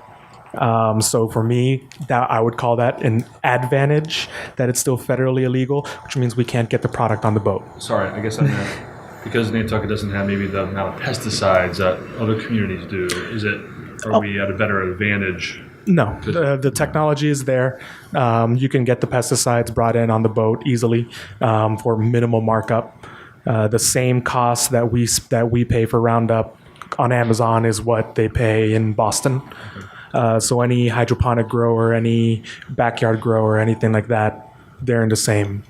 So for me, that I would call that an advantage that it's still federally illegal, which means we can't get the product on the boat. Sorry, I guess I meant because Nantucket doesn't have maybe the amount of pesticides that other communities do. Are we at a better advantage? No, the technology is there. You can get the pesticides brought in on the boat easily for minimal markup. The same cost that we pay for Roundup on Amazon is what they pay in Boston. So any hydroponic grower, any backyard grower, anything like that, they're on the same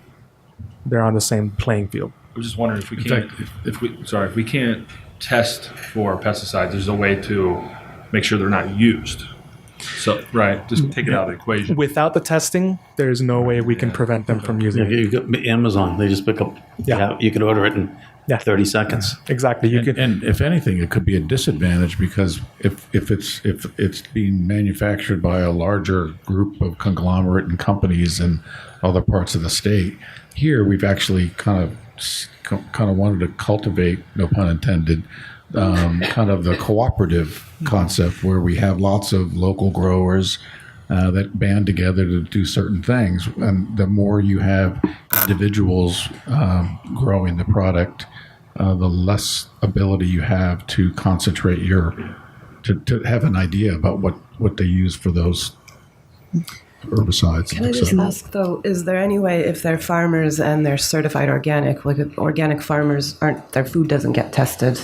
playing field. I'm just wondering if we can't, if we can't test for pesticides, there's a way to make sure they're not used. So, right, just take it out of the equation. Without the testing, there's no way we can prevent them from using it. You got Amazon, they just pick up. Yeah, you can order it in 30 seconds. Exactly. And if anything, it could be a disadvantage because if it's being manufactured by a larger group of conglomerate and companies in other parts of the state, here we've actually kind of wanted to cultivate, no pun intended, kind of the cooperative concept where we have lots of local growers that band together to do certain things. And the more you have individuals growing the product, the less ability you have to concentrate to have an idea about what they use for those herbicides. Can I just ask though, is there any way if they're farmers and they're certified organic, like if organic farmers their food doesn't get tested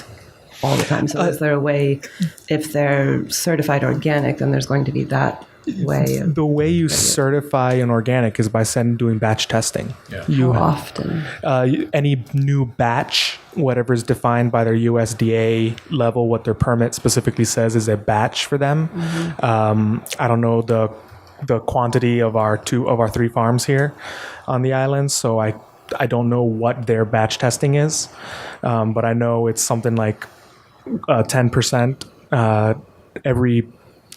all the time? So is there a way, if they're certified organic, then there's going to be that way? The way you certify an organic is by doing batch testing. How often? Any new batch whatever's defined by their USDA level, what their permit specifically says is a batch for them. I don't know the quantity of our 3 farms here on the island, so I don't know what their batch testing is, but I know it's something like 10% every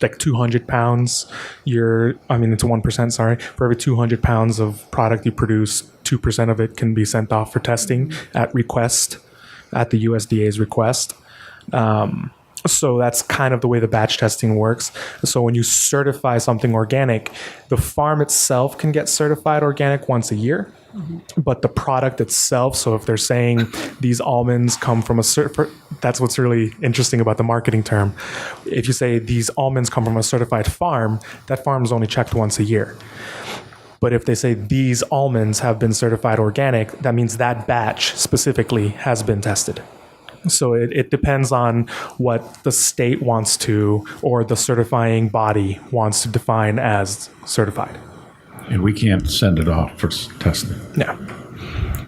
like 200 pounds. It's 1%. Sorry, for every 200 pounds of product you produce, 2% of it can be sent off for testing at the USDA's request. So that's kind of the way the batch testing works. So when you certify something organic, the farm itself can get certified organic once a year. But the product itself, so if they're saying these almonds come from that's what's really interesting about the marketing term. If you say these almonds come from a certified farm, that farm is only checked once a year. But if they say these almonds have been certified organic, that means that batch specifically has been tested. So it depends on what the state wants to, or the certifying body wants to define as certified. And we can't send it off for testing. Yeah.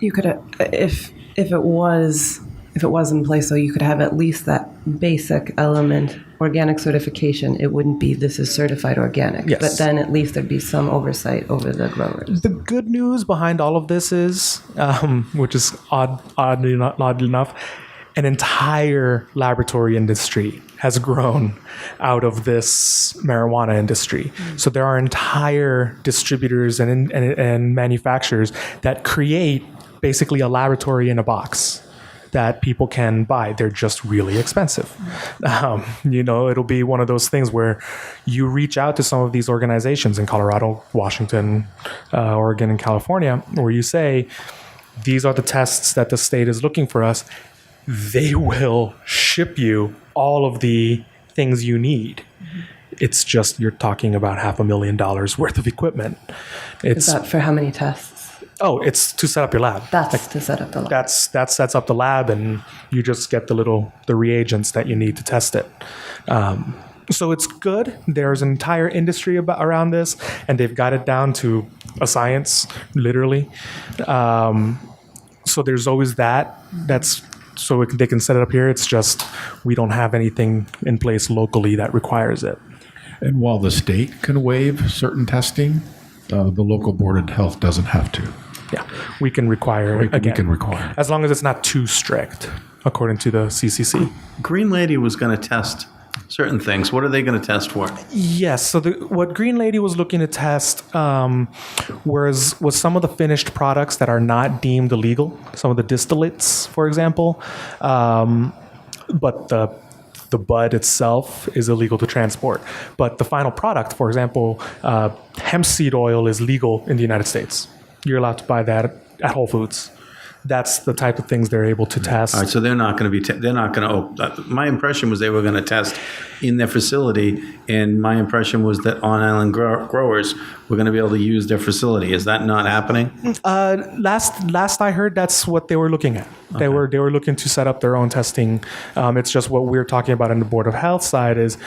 You could, if it was in place, so you could have at least that basic element, organic certification. It wouldn't be this is certified organic, Yes. but then at least there'd be some oversight over the growers. The good news behind all of this is, which is oddly enough, an entire laboratory industry has grown out of this marijuana industry. So there are entire distributors and manufacturers that create basically a laboratory in a box that people can buy. They're just really expensive. It'll be one of those things where you reach out to some of these organizations in Colorado, Washington, Oregon, and California, where you say, these are the tests that the state is looking for us. They will ship you all of the things you need. It's just, you're talking about $500,000 worth of equipment. Is that for how many tests? Oh, it's to set up your lab. That's to set up the lab. That sets up the lab, and you just get the reagents that you need to test it. So it's good. There's an entire industry around this, and they've got it down to a science, literally. So there's always that. So they can set it up here. It's just we don't have anything in place locally that requires it. And while the state can waive certain testing, the local board of health doesn't have to. Yeah, we can require it again. We can require. As long as it's not too strict, according to the CCC. Green Lady was going to test certain things. What are they going to test for? Yes. So what Green Lady was looking to test was some of the finished products that are not deemed illegal, some of the distillates, for example. But the bud itself is illegal to transport. But the final product, for example, hemp seed oil is legal in the United States. You're allowed to buy that at Whole Foods. That's the type of things they're able to test. All right, so they're not going to be. They're not going to. My impression was they were going to test in their facility, and my impression was that on-island growers were going to be able to use their facility. Is that not happening? Last I heard, that's what they were looking at. Okay. They were looking to set up their own testing. It's just what we're talking about in the Board of Health side is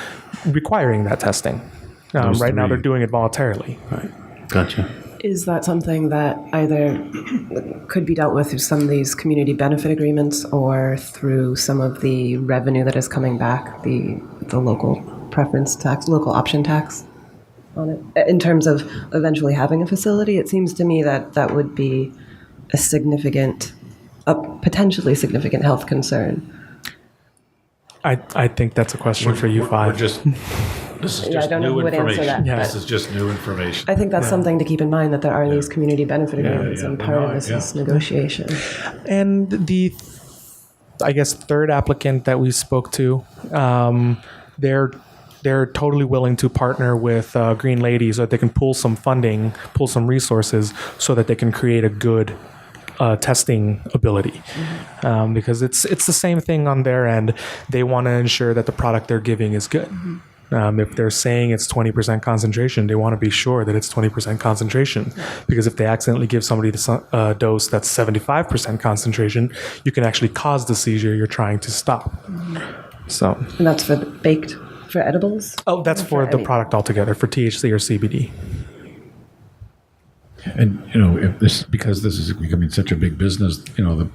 requiring that testing. Right now, they're doing it voluntarily. Right. Gotcha. Is that something that either could be dealt with through some of these community benefit agreements or through some of the revenue that is coming back, the local preference tax, local option tax on it? In terms of eventually having a facility, it seems to me that that would be a potentially significant health concern. I think that's a question for you five. This is I just don't know new who would answer information. that, This is just new information. I think that's something to keep in mind, that there are these community benefit agreements, and part of this is negotiation. And the, I guess, third applicant that we spoke to, they're totally willing to partner with Green Lady so that they can pull some funding, pull some resources so that they can create a good testing ability. Because it's the same thing on their end. They want to ensure that the product they're giving is good. If they're saying it's 20% concentration, they want to be sure that it's 20% concentration. Because if they accidentally give somebody the dose that's 75% concentration, you can actually cause the seizure you're trying to stop. So. And that's for for edibles? Oh, that's for the product altogether, for THC or CBD. And, if because this is becoming such a big business,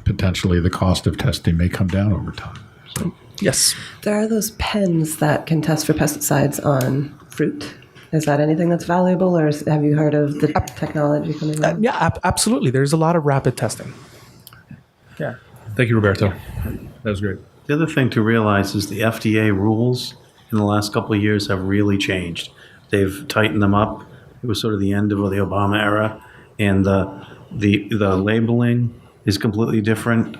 potentially the cost of testing may come down over time. So. Yes. There are those pens that can test for pesticides on fruit. Is that anything that's valuable, or have you heard of the technology coming out? Yeah, absolutely. There's a lot of rapid testing. Yeah. Thank you, Roberto. That was great. The other thing to realize is the FDA rules in the last couple of years have really changed. They've tightened them up. It was sort of the end of the Obama era, and the labeling is completely different.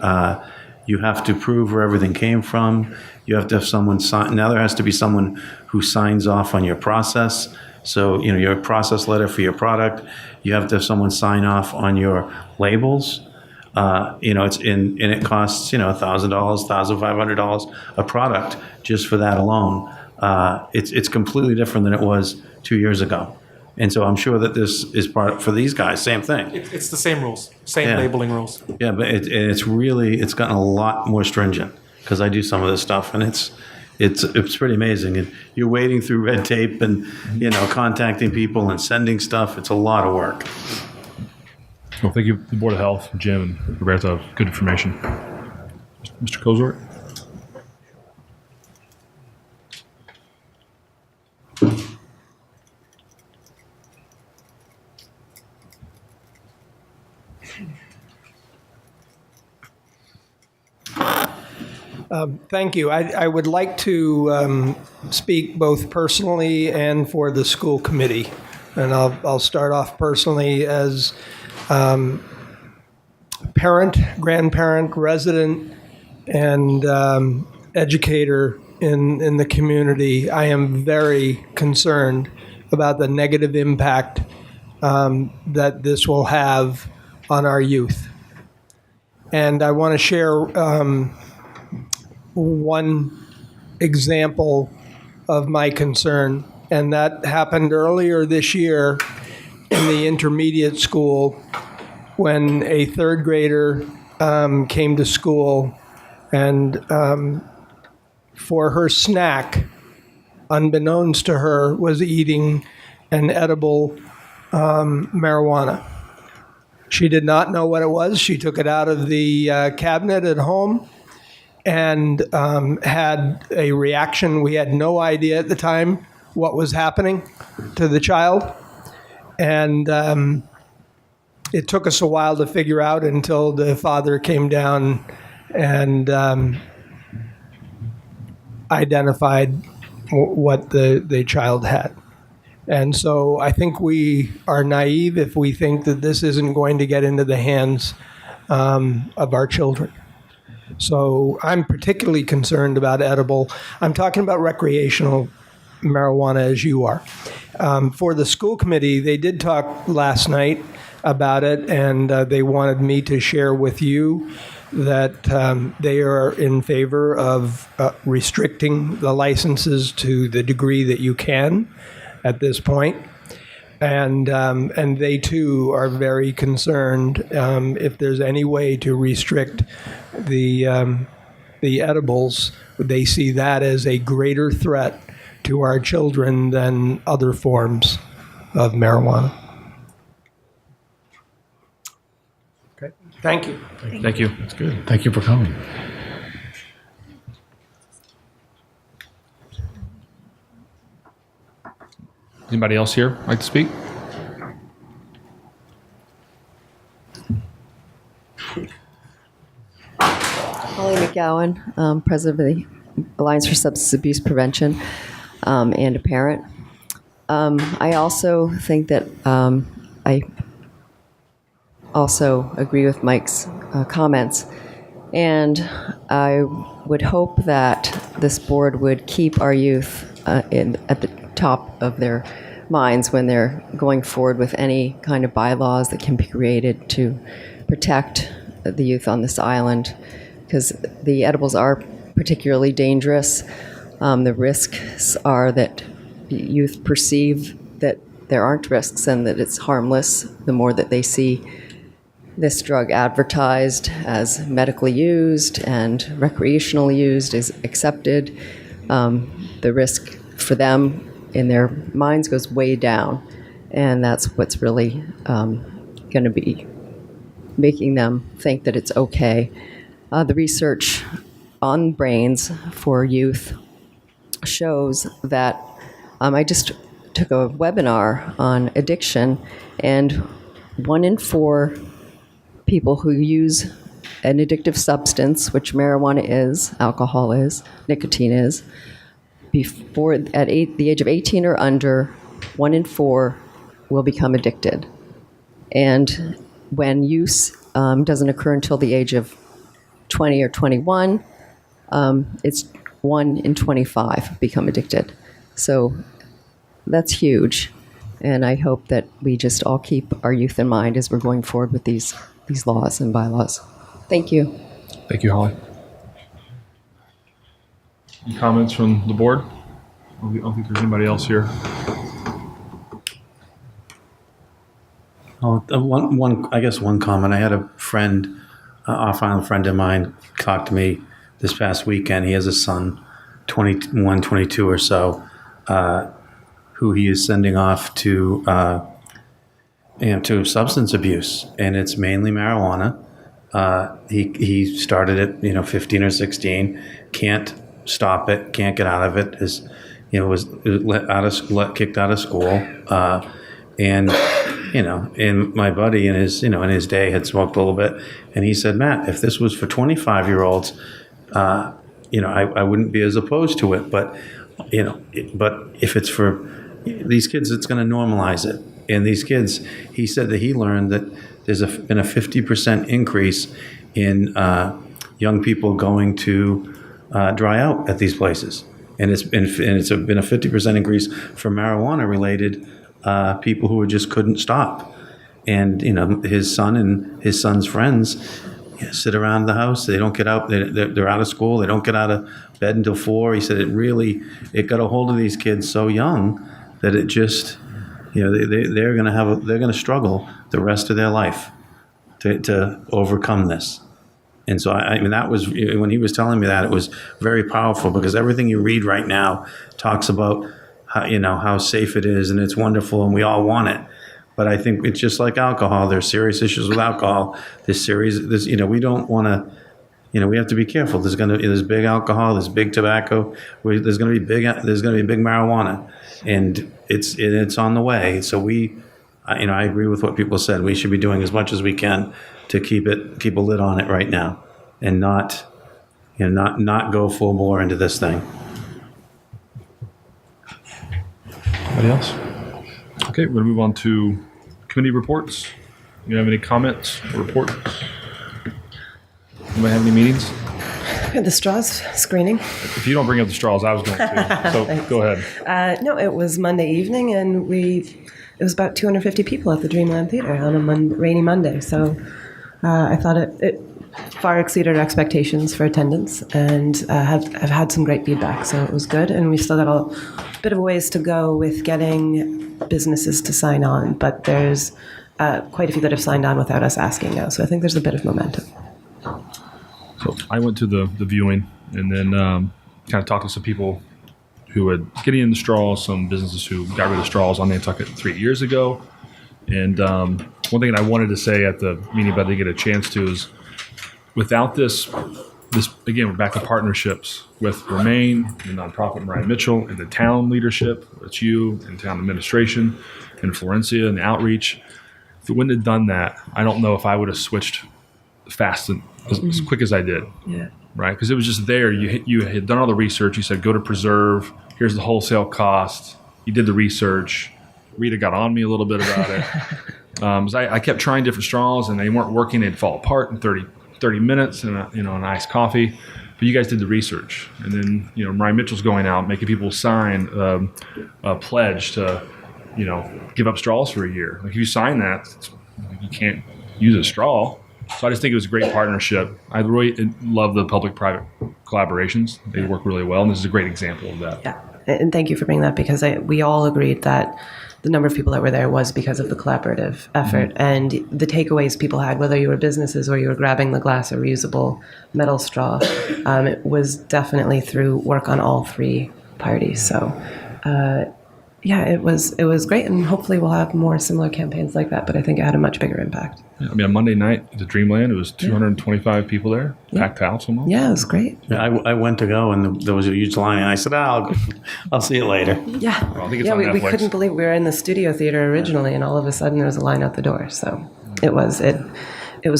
You have to prove where everything came from. You have to have someone sign. Now there has to be someone who signs off on your process. So, your process letter for your product, you have to have someone sign off on your labels. And it costs, $1,000, $1,500 a product just for that alone. It's completely different than it was 2 years ago. And so I'm sure that this is part for these guys, same thing. It's the same rules, same labeling rules. Yeah, but it's gotten a lot more stringent because I do some of this stuff, and it's pretty amazing. And you're wading through red tape and, contacting people and sending stuff. It's a lot of work. Well, thank you, the Board of Health, Jim and Roberto. Good information. Mr. Kozort? Thank you. I would like to speak both personally and for the school committee. And I'll start off personally as parent, grandparent, resident, and educator in the community. I am very concerned about the negative impact that this will have on our youth. And I want to share one example of my concern, and that happened earlier this year in the intermediate school when a third grader came to school and for her snack, unbeknownst to her, was eating an edible marijuana. She did not know what it was. She took it out of the cabinet at home and had a reaction. We had no idea at the time what was happening to the child. And it took us a while to figure out until the father came down and identified what the child had. And so I think we are naive if we think that this isn't going to get into the hands of our children. So I'm particularly concerned about edible. I'm talking about recreational marijuana as you are. For the school committee, they did talk last night about it, and they wanted me to share with you that they are in favor of restricting the licenses to the degree that you can at this point. And they too are very concerned if there's any way to restrict the edibles. They see that as a greater threat to our children than other forms of marijuana. Okay, thank you. Thank you. That's good. Thank you for coming. Anybody else here like to speak? Holly McGowan, president of the Alliance for Substance Abuse Prevention, and a parent. I also think that I also agree with Mike's comments, and I would hope that this board would keep our youth at the top of their minds when they're going forward with any kind of bylaws that can be created to protect the youth on this island, because the edibles are particularly dangerous. The risks are that youth perceive that there aren't risks and that it's harmless the more that they see this drug advertised as medically used and recreationally used is accepted. The risk for them in their minds goes way down, and that's what's really going to be making them think that it's okay. The research on brains for youth shows that I just took a webinar on addiction, and 1 in 4 people who use an addictive substance, which marijuana is, alcohol is, nicotine is, before the age of 18 or under, 1 in 4 will become addicted. And when use doesn't occur until the age of 20 or 21, it's 1 in 25 become addicted. So that's huge. And I hope that we just all keep our youth in mind as we're going forward with these laws and bylaws. Thank you. Thank you, Holly. Any comments from the board? I don't think there's anybody else here. Oh, one comment. I had a friend, off-island friend of mine, talk to me this past weekend. He has a son, 21, 22 or so, who he is sending off to substance abuse, and it's mainly marijuana. He started at 15 or 16, can't stop it, can't get out of it. Was kicked out of school, and my buddy in his day had smoked a little bit, and he said, Matt, if this was for 25-year-olds, I wouldn't be as opposed to it, but if it's for these kids, it's going to normalize it. And these kids, he said that he learned that there's been a 50% increase in young people going to dry out at these places, and it's been a 50% increase for marijuana-related people who just couldn't stop. And his son and his son's friends sit around the house. They don't get out. They're out of school. They don't get out of bed until 4. He said it got a hold of these kids so young that it just, they're going to struggle the rest of their life to overcome this. And so that was, when he was telling me that, it was very powerful, because everything you read right now talks about how safe it is and it's wonderful and we all want it. But I think it's just like alcohol. There's serious issues with alcohol. We don't want to, we have to be careful. There's big alcohol, there's big tobacco, there's going to be big marijuana, and it's on the way. So I agree with what people said. We should be doing as much as we can to keep a lid on it right now, and not go full bore into this thing. Anybody else? Okay, we're going to move on to committee reports. You have any comments or reports? Anybody have any meetings? The straws screening. If you don't bring up the straws, I was going to. So go ahead. No, it was Monday evening, and it was about 250 people at the Dreamland Theater on a rainy Monday. So I thought it far exceeded our expectations for attendance, and I've had some great feedback, so it was good. And we still got a bit of a ways to go with getting businesses to sign on, but there's quite a few that have signed on without us asking now, so I think there's a bit of momentum. So I went to the viewing, and then kind of talked to some people who had getting in the straws, some businesses who got rid of straws on Nantucket 3 years ago. And one thing that I wanted to say at the meeting, but I didn't get a chance to, is without this again, we're back to partnerships with Remain, the nonprofit Mariah Mitchell, and the town leadership, that's you, and town administration, and Florencia, and the outreach. If it wouldn't have done that, I don't know if I would have switched fast and as quick as I did. Yeah. Right? Because it was just there. You had done all the research. You said, go to Preserve. Here's the wholesale cost. You did the research. Rita got on me a little bit about it. I kept trying different straws, and they weren't working. They'd fall apart in 30 minutes, and an iced coffee. But you guys did the research, and then Mariah Mitchell's going out making people sign a pledge to give up straws for a year. Like if you sign that, you can't use a straw. So I just think it was a great partnership. I really love the public-private collaborations. They work really well, and this is a great example of that. Yeah, and thank you for bringing that, because we all agreed that the number of people that were there was because of the collaborative effort. Mm-hmm. And the takeaways people had, whether you were businesses or you were grabbing the glass or reusable metal straw, it was definitely through work on all three parties. So yeah, it was great, and hopefully we'll have more similar campaigns like that. But I think it had a much bigger impact. Yeah, I mean, on Monday night at the Dreamland, it was 225 people there, packed house almost. Yeah, it was great. Yeah, I went to go, and there was a huge line, and I said, I'll see you later. Yeah, I think it's yeah. on We Netflix. couldn't believe we were in the studio theater originally, and all of a sudden there was a line out the door. So it was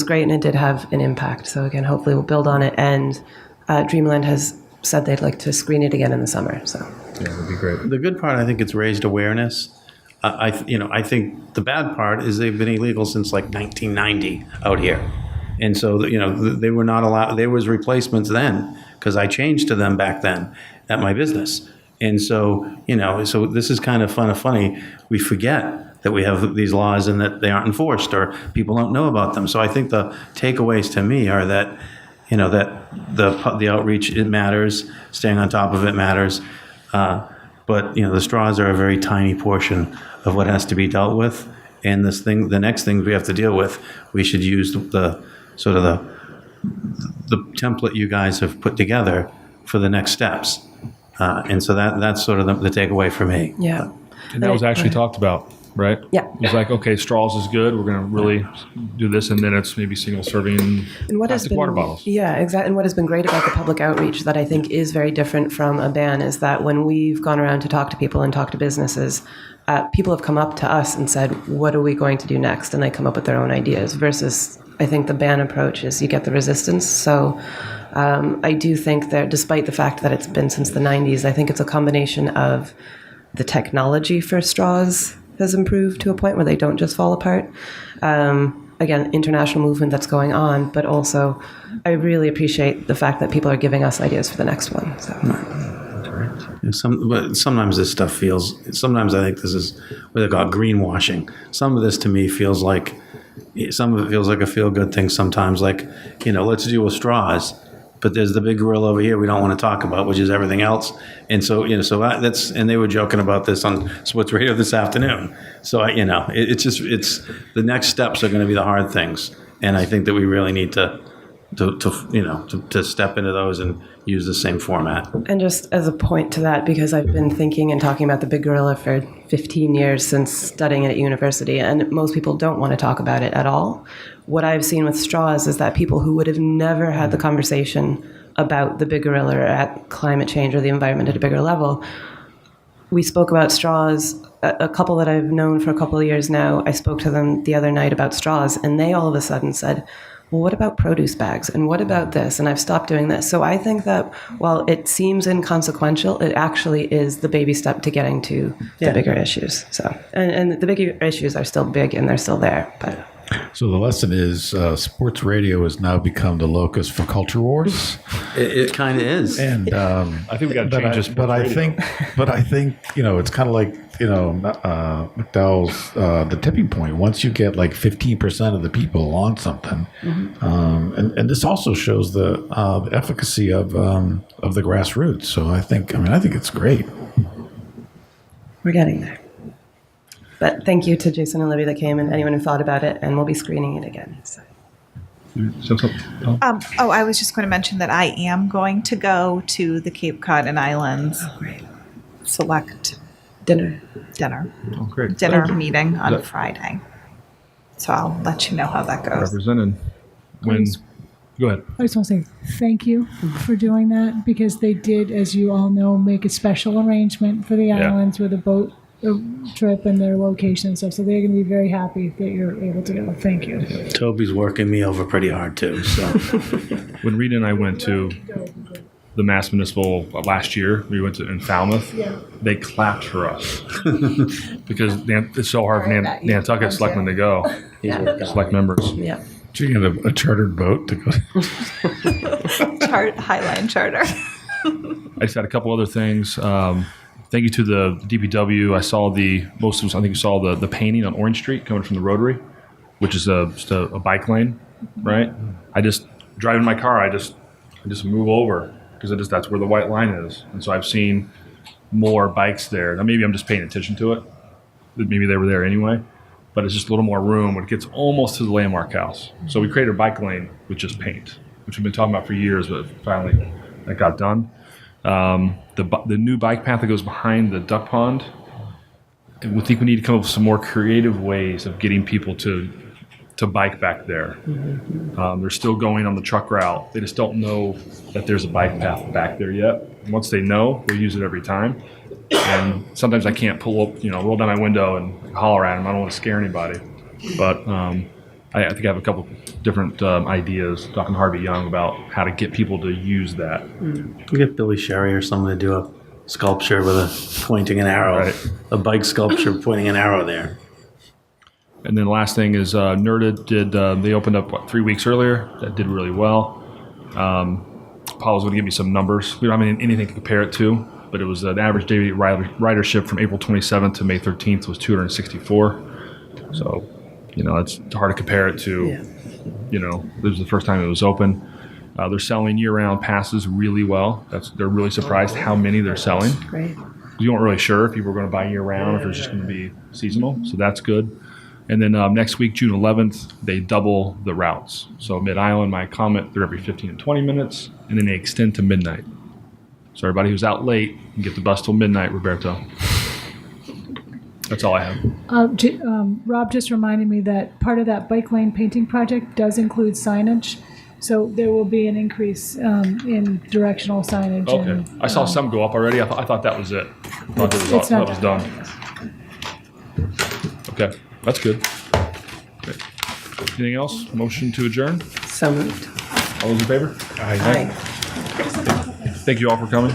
great, and it did have an impact. So again, hopefully we'll build on it. And Dreamland has said they'd like to screen it again in the summer. So yeah, that'd be great. The good part, I think, it's raised awareness. I think the bad part is they've been illegal since like 1990 out here, and so they were not allowed. There was replacements then because I changed to them back then at my business, and so so this is kind of funny. We forget that we have these laws and that they aren't enforced or people don't know about them. So I think the takeaways to me are that that the outreach, it matters, staying on top of it matters. But the straws are a very tiny portion of what has to be dealt with, and the next thing we have to deal with, we should use the template you guys have put together for the next steps, and so that's sort of the takeaway for me. yeah, And that was actually talked about, right? Yeah. It was like, okay, straws is good. We're going to really do this, and then it's maybe single serving and what has plastic been water bottles. Yeah, exactly. And what has been great about the public outreach that I think is very different from a ban is that when we've gone around to talk to people and talk to businesses, people have come up to us and said, "What are we going to do next?" And they come up with their own ideas. Versus, I think the ban approach is you get the resistance. So I do think that, despite the fact that it's been since the 90s, I think it's a combination of the technology for straws has improved to a point where they don't just fall apart. Again, international movement that's going on, but also I really appreciate the fact that people are giving us ideas for the next one. So. But sometimes this stuff sometimes I think this is what they call greenwashing. Some of this to me feels like, some of it feels like a feel-good thing sometimes, like, let's deal with straws. But there's the big gorilla over here we don't want to talk about, which is everything else. And so, that's, and they were joking about this on Sports Radio this afternoon. So, it's the next steps are going to be the hard things. And I think that we really need to step into those and use the same format. And just as a point to that, because I've been thinking and talking about the big gorilla for 15 years since studying it at university, and most people don't want to talk about it at all. What I've seen with straws is that people who would have never had the conversation about the big gorilla or at climate change or the environment at a bigger level, we spoke about straws. A couple that I've known for a couple of years now, I spoke to them the other night about straws, and they all of a sudden said, well, what about produce bags? And what about this? And I've stopped doing this. So I think that while it seems inconsequential, it actually is the baby step to getting to the bigger issues. So, and the bigger issues are still big and they're still there. But So the lesson is sports radio has now become the locus for culture wars. It kind of is. And I think we got to change this. But I think it's kind of like McDowell's the tipping point. Once you get like 15% of the people on something, and this also shows the efficacy of the grassroots. So I think it's great. We're getting there. But thank you to Jason and Libby that came and anyone who thought about it, and we'll be screening it again. So. I was just going to mention that I am going to go to the Cape Cod and Islands select dinner Oh, great. dinner meeting on That- Friday. So I'll let you know how that goes. Represented. Go ahead. I just want to say thank you for doing that, because they did, as you all know, make a special arrangement for the Yeah. islands with a boat trip and their location and stuff. So they're going to be very happy that you're able to go. Thank you. Toby's working me over pretty hard too. So When Rita and I went to the Mass Municipal last year, we went to in Falmouth. Yeah. They clapped for us because it's so hard for Nantucket selectmen to go. Select members. Yeah. Did you get a chartered boat to go? Highline Charter. I just had a couple other things. Thank you to the DPW. I saw I think you saw the painting on Orange Street coming from the Rotary, which is just a bike lane, right? I just driving my car. I just move over because that's where the white line is, and so I've seen more bikes there. Now maybe I'm just paying attention to it. Maybe they were there anyway, but it's just a little more room when it gets almost to the landmark house. So we created a bike lane with just paint, which we've been talking about for years, but finally that got done. The new bike path that goes behind the duck pond we think we need to come up with some more creative ways of getting people to bike back there. They're still going on the truck route. They just don't know that there's a bike path back there yet. And once they know, they'll use it every time. And sometimes I can't pull up, roll down my window and holler at them. I don't want to scare anybody. But I think I have a couple different ideas, talking to Harvey Young about how to get people to use that. We get Billy Sherry or someone to do a sculpture with a pointing an arrow, Right. a bike sculpture pointing an arrow there. And then the last thing is Nerded did, they opened up, 3 weeks earlier. That did really well. Paul was going to give me some numbers. We don't have anything to compare it to, but it was an average daily ridership from April 27th to May 13th was 264. So, it's hard to compare it to, this was the first time it was open. They're selling year-round passes really well. They're really surprised how many they're selling. Great. You weren't really sure if people were going to buy year-round, if it was just going to be seasonal. So that's good. And then next week, June 11th, they double the routes. So Mid-Island, my comment, they're every 15 and 20 minutes, and then they extend to midnight. So everybody who's out late can get the bus till midnight, Roberto. That's all I have. Rob just reminded me that part of that bike lane painting project does include signage. So there will be an increase in directional signage. Okay. And, I saw some go up already. I thought that was it. I thought that was done. Okay. That's good. Okay. Anything else? Motion to adjourn? So moved. All those in favor? Aye. Thank you all for coming.